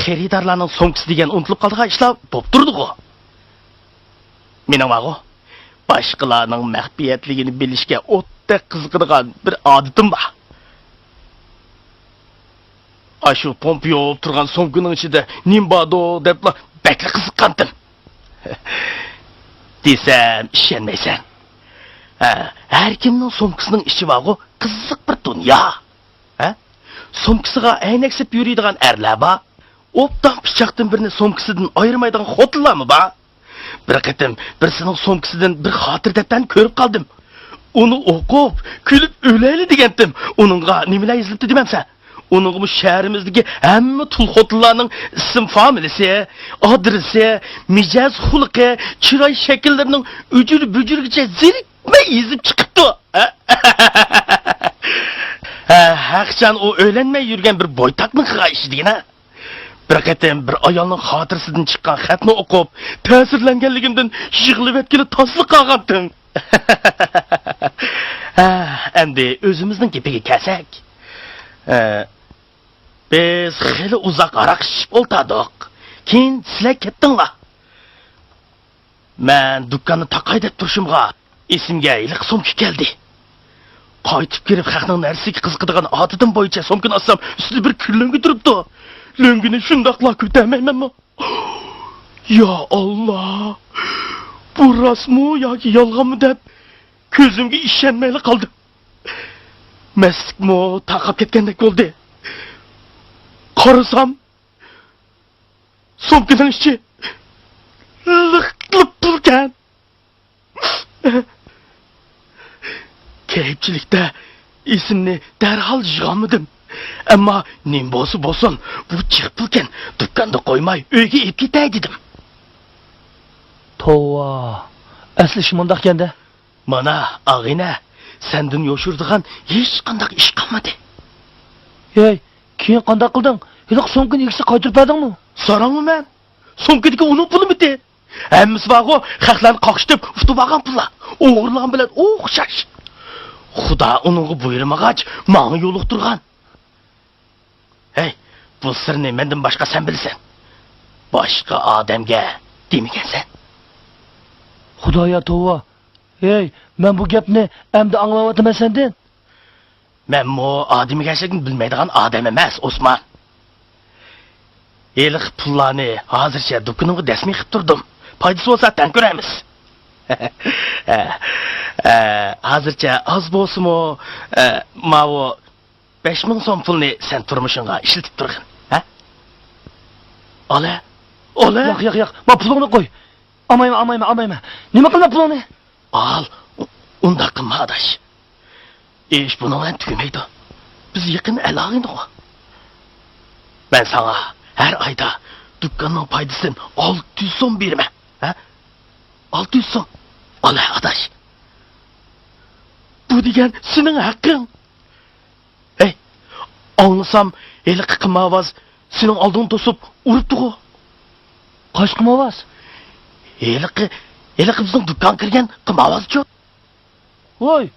xaridorlarning so'mkisi degan unutilib qoldigan ishlar bo'lib turdi-ku. Mening vaqo boshqalarning maxfiyatligini bilishga o'tda qiziqadigan bir odatim bor. Ashu pompiyo turgan so'mkining ichida nim bordo deb bakla qiziqqandim. Desam ishonmaysan. Har kimning so'mkisining ichi vaqo qiziq bir dunyo. Ha? So'mkisiga aynaksib yuradigan erlar bor. Opdan pichoqdan birini so'mkisidan ayirmaydigan xotinlarmi bor? Bir qatim birisining so'mkisidan bir xotir daftarni ko'rib qoldim. Uni o'qib, kulib o'layli degandim. Uningga nimalar yozilibdi demamsan? Uning bu shahrimizdagi hamma tul xotinlarning ism familiyasi, adresi, mijoz xulqi, chiroy shakllarining ujur-bujurgacha zirikmay yozib chiqibdi. Haqchan o o'ylanmay yurgan bir boytaqning ishi-digina. Bir qatim bir ayolning xotirasidan chiqqan xatni o'qib, ta'sirlanganligimdan yig'lab etkili tasliq qolgandim. Endi o'zimizning gapiga kelsak. Biz xeyli uzoq aroq ichib o'ltirdik. Keyin sizlar ketdinglar. Men dukkanni taqay deb turishimga esimga iliq so'mki keldi. Qaytib kirib xalqning narsiga qiziqadigan odatim bo'yicha so'mkini olsam, ustida bir kullangi turibdi. Löngini shundoqla ko'tarmaymanmi? Ya Allah! Bu rostmi yoki yolg'onmi deb ko'zimga ishonmay qoldim. Maslikmi taqab ketgandek bo'ldi. Qarasam, so'mkining ichi liqlib turgan. Keyipchilikda esimni darhol yig'olmadim. Ammo nim bo'lsin, bu chiqib pulkan dukkanda qo'ymay uyga olib ketay dedim. Tova, asli shundoq ekanda. Mana ag'ina, sendan yo'shirdigan hech qanday ish qolmadi. Ey, keyin qanday qilding? Hiliq so'mkini ikisi qaytirib berdingmi? So'rangmi men? So'mkidagi uning pulimi-ti? Hammasi bor-ku, xalqlarni qoqishib, ufitib olgan pullar. O'g'irlan bilan o'xshash. Xudo uningga buyurmag'ach, menga yo'liq turgan. Hey, Bu sırrını menden başka sen bilsen. Başka adamga demigen sen. Xudoya tova. Hey, men bu gapni endi anglamayapman senden. Men bu adamı gerçekten bilmeydiğin adam emas, Osman. Elik pullarını hazırca dükkanımı desmi kıp durdum. Paydası olsa ten göremiz. Hazırca az bolsun mu, mavu 5000 son pulunu sen turmuşunga işletip durgun. Ha? Ole? Ole? Yak. Ma pulunu koy. Amayma. Nima qilma pulunu? Al. Unda kılma adaş. İş bununla tükümeydi. Biz yakın el ağıydık o. Ben sana her ayda dükkanın paydasını 600 son verme. Ha? 600 son. Allah adaş. Bu diyen senin hakkın. Hey. Anlasam eli kıkıma avaz senin aldığını tosup uruptu o. Kaç qilmavas? Eli bizden dükkan kirgen kıma avaz çok. Voy.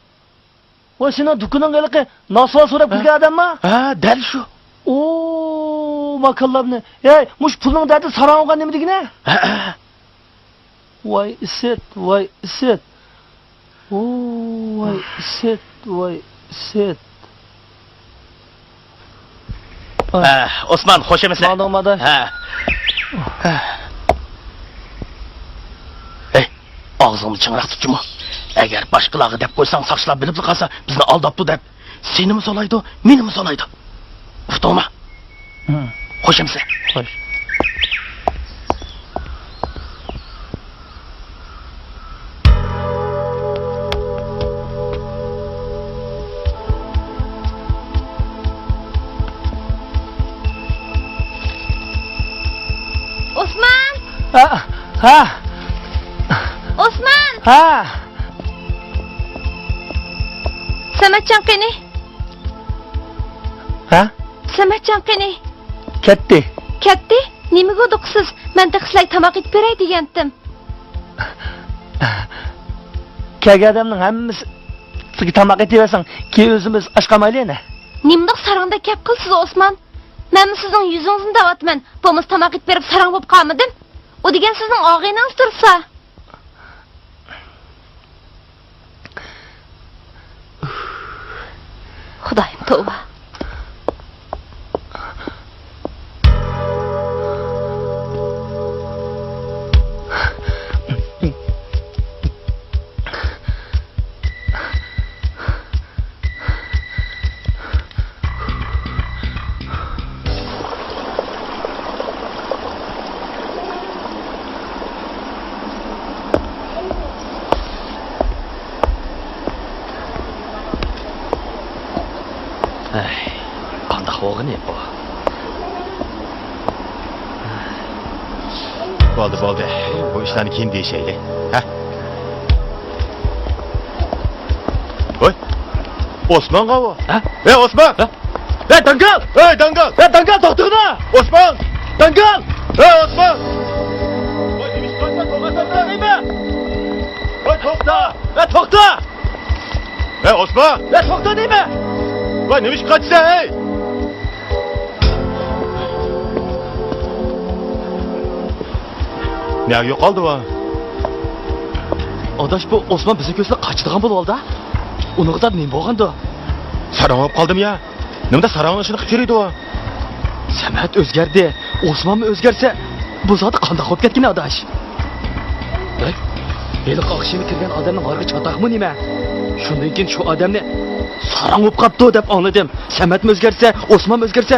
Voy sening dukkaning qiliqi nasval so'rab kelgan odammi? Ha, del şu. Oo, makallabni. Hey, mush pulning dardi sarang olgan nima degina? Ha. Voy, iset. Oo, voy, iset. Osman, hoş emasın? Ma'lumada. Ha. Hey, ağzını çıngırak tutma. Eğer başkaları dep koysan saçlar bilip kalsa bizni aldaptı dep. Seni mi solaydı, meni mi solaydı? Uftolma. Hoş emasın? Hoş. Osman! Ha. Osman! Ha. Samatcan qani? Ha? Samatcan qani? Ketdi. Ketdi? Nimaga uduqsiz? Men taxslay tamoq etib beray degandim. Kelgan odamning hammasi sizga tamoq etaversang, keyin o'zimiz ashqamaylik-a. Nimdoq sarangda gap qilsiz Osman? Men sizning yuzingizni davatman. Bo'lmasa tamoq etib berib sarang bo'lib qolmadim. O degan sizning og'ingiz tursa. Xudoyim tavba. Qanday o'g'ini bu? Bo'ldi. Bu ishlarni keyin deyishaylik. Ha? Voy. Osman qavo. Ha? Ey Osman! Hey dangal! Ey dangal! Hey dangal to'xtag'ina! Osman! Dangal! Ey Osman! Voy demiş to'xta nima? Voy to'xta! Hey to'xta! Ey Osman! Hey to'xta nima? Voy nima ish qilsa, ey? Ne yo'qoldi va? Adaş bu Osman bizi ko'zlab qachidigan bo'lib oldi. Uni qilib nima bo'lgandi? Sarang olib qoldim ya. Nimada sarang ishini qilib yuriydi va? Samat o'zgardi. Osman mı o'zgarsa, bu zot qanday qolib ketgan adaş? Bak, eli qaqshimi kirgan odamning g'arga chataqmi nima? Shundan keyin shu odamni sarang bo'lib qolibdi deb anladim. Samat mı o'zgarsa, Osman mı o'zgarsa,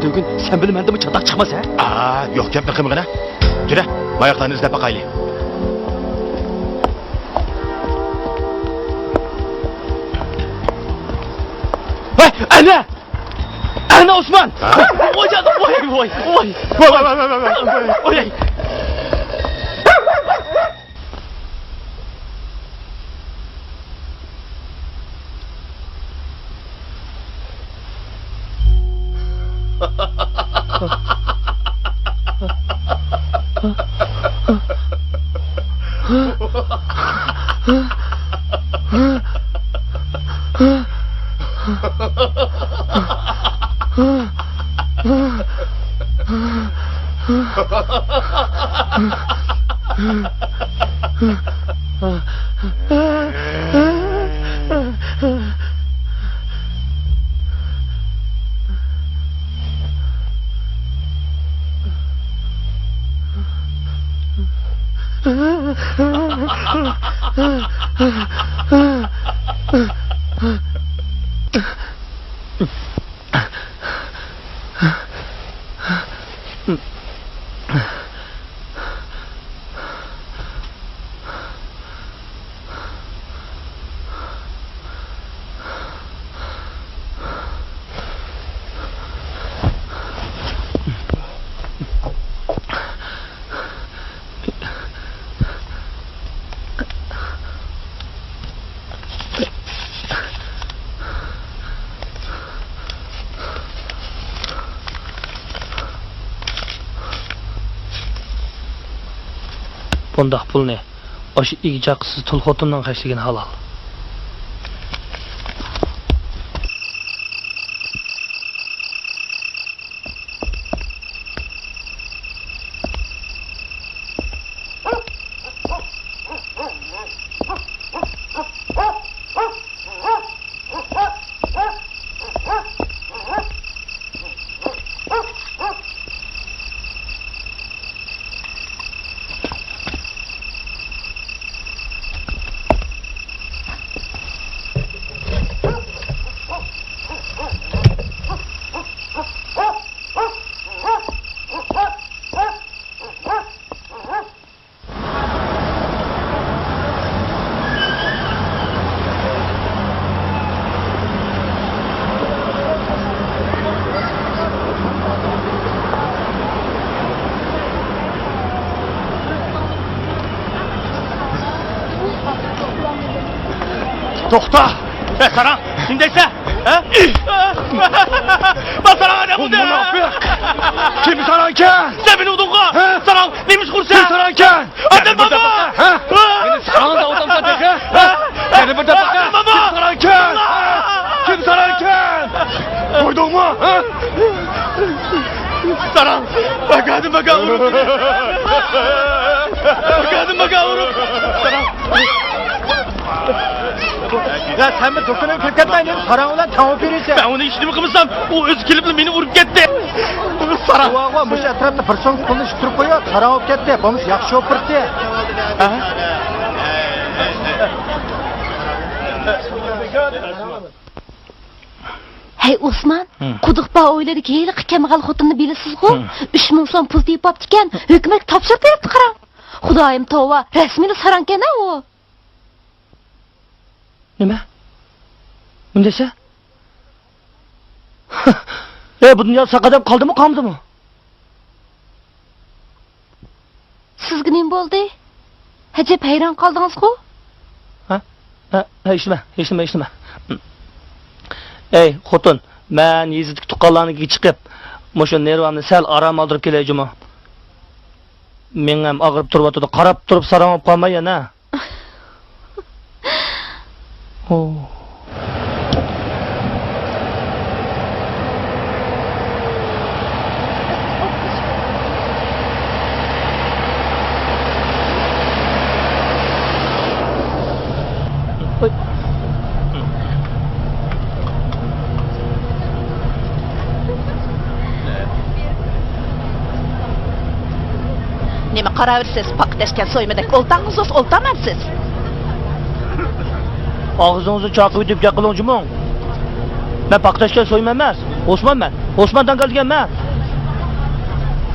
bugun sen bilmandimi chataq chiqmasa? Aa, yo'q gapni qilmag'ina. Jura, oyoqlarni izlab baqaylik. Hey, ana Osman! Oy canım, oy. Oy. Bundaq pulni oşu igijaqsiz tul xotindan qashligin halol. Toxta! Saran, kimdeyse? Bak Saran ne oldu? Kim Saran ken? Sen beni udun ka? Saran neymiş kursa? Kim Saran ken? Adem baba! Beni Saran da odam satı. Seni burada bak. Adem baba! Kim Saran ken? Kim Saran ken? Duydun mu? Saran! Bak Adem baka vurup. Bak Adem baka vurup. Saran! Ya sen mi doktorun köketmeyin? Saran ulan tavuk birisi. Ben onu işini mi kımırsam o öz kilipli beni vurup gitti. Saran! Ulan bu etrafta bir son konuşup durup koyuyor. Saran olup gitti. Bamış yakşı opırttı. Hey Osman, quduqba o'yladi ki heyli kamagal xotinni bilasiz-ku? 3000 so'm pul deyip bo'ptikan, hukumat topshirdi deb qarang. Xudoyim tova, rasmiy sarankan o. Nima? Bundasa? Bu dunyo saqadab qoldimi, qolmadimi? Sizga nim bo'ldi? Hajab hayron qoldingiz-ku? Ha, eshitma. Ey, xotin, men yezitlik tuqqanlarnikiga chiqib, mushu nervamni sal aram oldirib kelajimi? Men ham og'rib turibdi, qarab turib saram olib qolmay yana. Nima qaraversiz, paktashgan so'ymadak oltangiz oltamansiz. Ağzınızı çakıp edip yakılınca mı? Ben paktaşken soyma emas. Osman ben. Osman'dan geldiğim ben.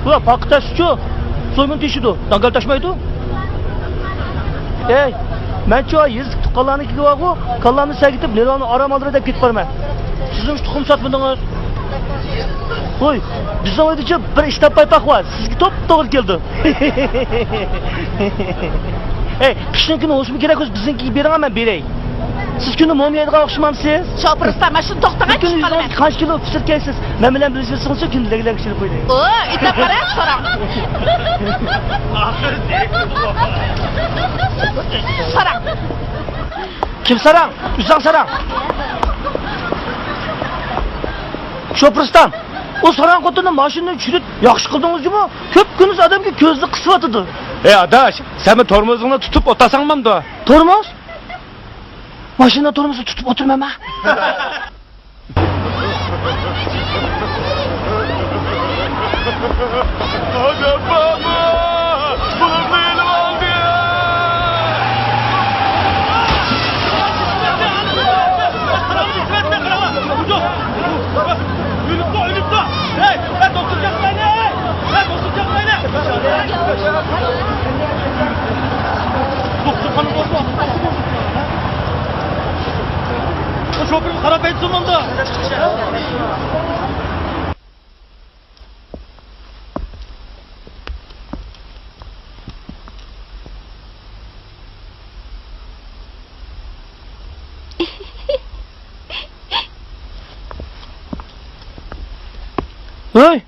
Ulan paktaş şu. Soymun tişidu. Dangal taşmaydı. Ey. Ben şu yazık tukallarını ki vagu. Kallarını sergitip Nervan'ı aram alır edip git varım ben. Sizin şu tukum satmadınız. Oy. Bizden oyduğu bir iştap paypak var. Sizgi top doğru geldi. Ey. Kışın günü olsun gerek olsun. Bizimki birin hemen birey. Siz günü momiyaydığa okşamamsınız. Choprisdan mana shu to'xtagan Bir gün chiqqanman. kaç kilo pişirkeysiz. Ben bilen birisi sıkılsa günlükler kişilik koydu. O, itap qara, Saran. Saran. Kim saran? Üzan saran. Şopristan. O saran kotunu maşından çürüt. Yakşı kıldınız mu? Köp günüz adamki gözlü kısıvatıdı. adaş, sen mi tormozunu tutup otasan da? Tormoz? Maşında tormozu tutup oturmam ha. Adam baba! Bunun değilim aldı ya! Şoförü harap etsin onda. Hey!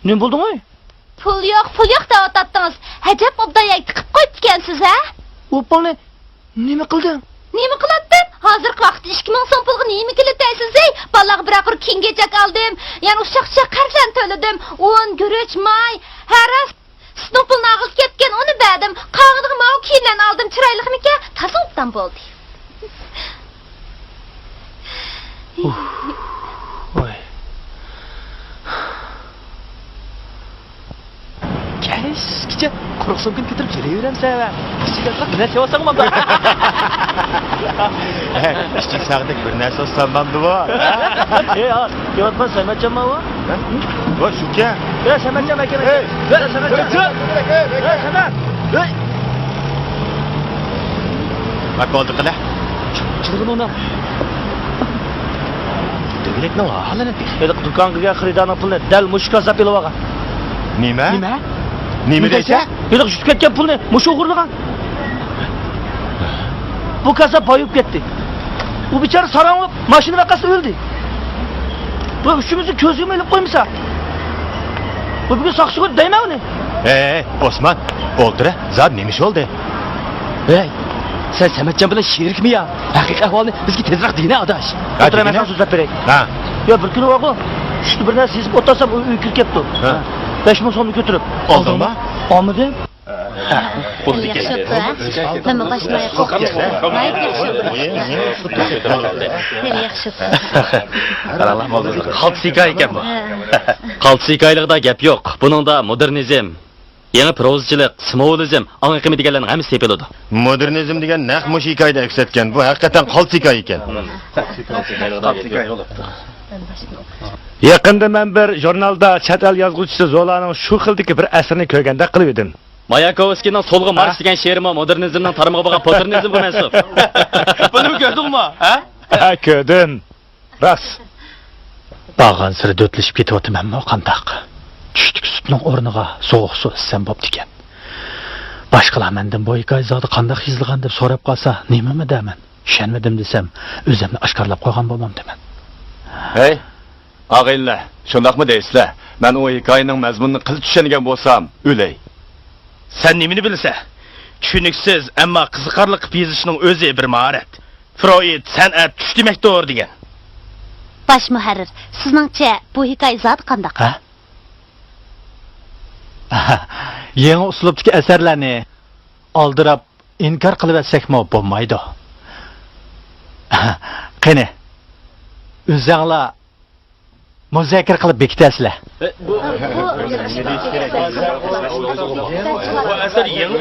Ne buldun oy? Pul yo'q da otattınız. Hacep obdayak tıkıp koyup dikensiz ha? O pulni nima qilding? Nemi kılattın? Hazırkı vakti 2000 son pulgu nemi kiliteysiz ey? Ballağı bir akır kingecek aldım. Yani uşakça karşan töledim. Un, güreç, may, heras. Sizin pulunu ağız ketken onu bedim. Kağıdığı mağı kiyle aldım. Çıraylık mı ki? Tazı optan boldu. Oy. Keşke quruq so'mkani ko'tarib kelaveramsan. Kichikroq bir narsa olsam ham. Kichik sağdık bir narsa sanmamdı bu. Ey al. Yotma Sametcan mı o? Bu şuka. Ya Sametcan aka. Hey. Ya Sametcan. Ya Samet. Hey. Bak oldu qila. Chirg'in uni. Degilekning ahvolini dik. Edi do'konga xaridorning pulni dal mushuk azab elib olgan. Nima? Nima? Nima deysa? Edi tushib ketgan pulni mushuk o'g'irlagan. Bu kasab boyib ketdi. U bichara sarang'ib mashina orqasida o'ldi. Bu uchimizni ko'z yumaylik qo'ymasa. Bu bugun soqchiga deyma uni. Osman, o'ldira. Zad nima ish oldi? Hey, sen Sametcan bilan sherikmi ya? Haqiqiy ahvolni bizga tezroq deyna adash. O'tiraman so'zlab beray. Ha. Yo bir kuni o'g'il, tushdi bir narsa sezib o'tasam uy kirib ketdi. Ha. 5000 so'mni ko'tarib. Oldingmi? Olmadim. Nima başmaya qo'rqdim. Mayt yaxshi. Qaltsika ekan bu. Qaltsikalikda gap yo'q. Buningda modernizm, yangi prozchilik, simvolizm, aqimi deganlarning hammasi tepiladi. Modernizm degan naq mush hikoyada aks etgan. Bu haqiqatan qolt hikoya ekan. Yaqinda men bir jurnalda chet el yozuvchisi Zolaning shu xildagi bir asrini ko'rganda qilib edim. Mayakovskiyning So'lg'i Marks degan she'ri modernizmning tarmog'iga bo'lgan posternizmga mansub. Buni ko'rdingmi, ha? Ha, ko'rdim. Ras. Bag'an siri do'tlashib ketyapmanmi qandaq? Tushdik sutning o'rniga sovuq suv ichsam bo'pti ekan. Boshqalar mendan bu hikoya zodi qandaq yozilgan deb so'rab qolsa, nimami deyman? Ishonmadim desam, o'zimni oshkorlab qo'ygan bo'lmam deyman. Hey, og'aylar, shundaqmi deysizlar? Men o hikoyaning mazmunini qilib tushungan bo'lsam, o'lay. Sen nimini bilsa? Tushuniksiz, ammo qiziqarli qilib yozishning o'zi bir mahorat. Freud san'at tush demakdir degan. Baş muharrir, sizningcha bu hikoya zot qandaq? Ha? Yangi uslubdagi asarlarni oldirab inkor qilib atsakmi bo'lmaydi. Qani. O'zinglar muzokara qilib bekitasizlar. Bu asar yangi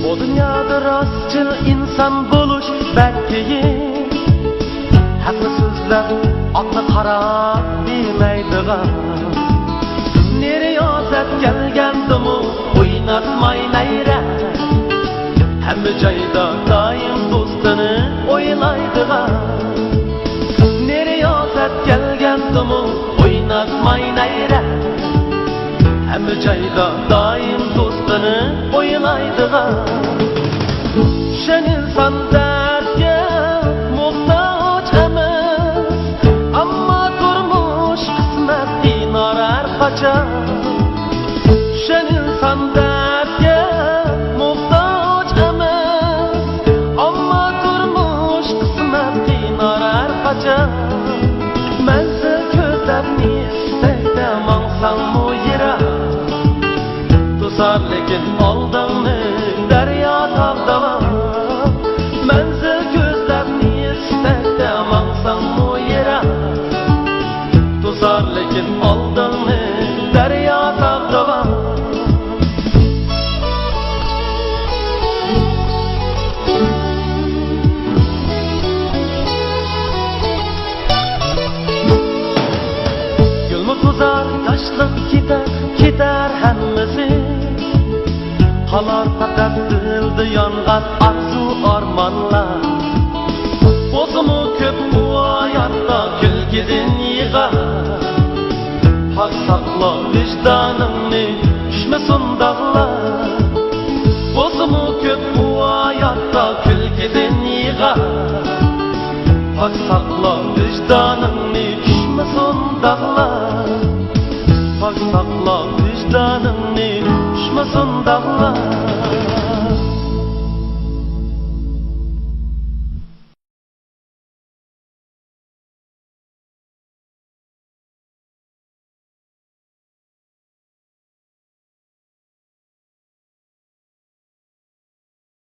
Bu dünyada rastçıl insan buluş belki haklı sözler aklı kara bilmeydiğen nereye azet gelgendim oynatmay neyre hem cayda daim dostunu oylaydiğen nereye azet gelgendim oynatmay neyre hem cayda daim dostunu oylaydiğen Şen insan dertke muhtaç emas, amma turmuş kısmet dinar her kaçan. Şen insan dertke muhtaç emas, amma turmuş kısmet dinar her kaçan. Mense közlerini istekte mansang mu yira, tuzar lekin aldığını derya tavdama. Mense gözlerini istekte mansang mu yira, tuzar lekin aldığını derya tavdama. Tuzar yaşlık gider hemmesi, kalar fakat dildi yangan arzu armanlar. Bozumu köp bu hayatta külgidin yığa, hak sakla vicdanını düşmesin dağlar. Bozumu köp bu hayatta külgidin yığa, hak sakla vicdanını düşmesin dağlar. Hak sakla vicdanını düşmesin dağlar.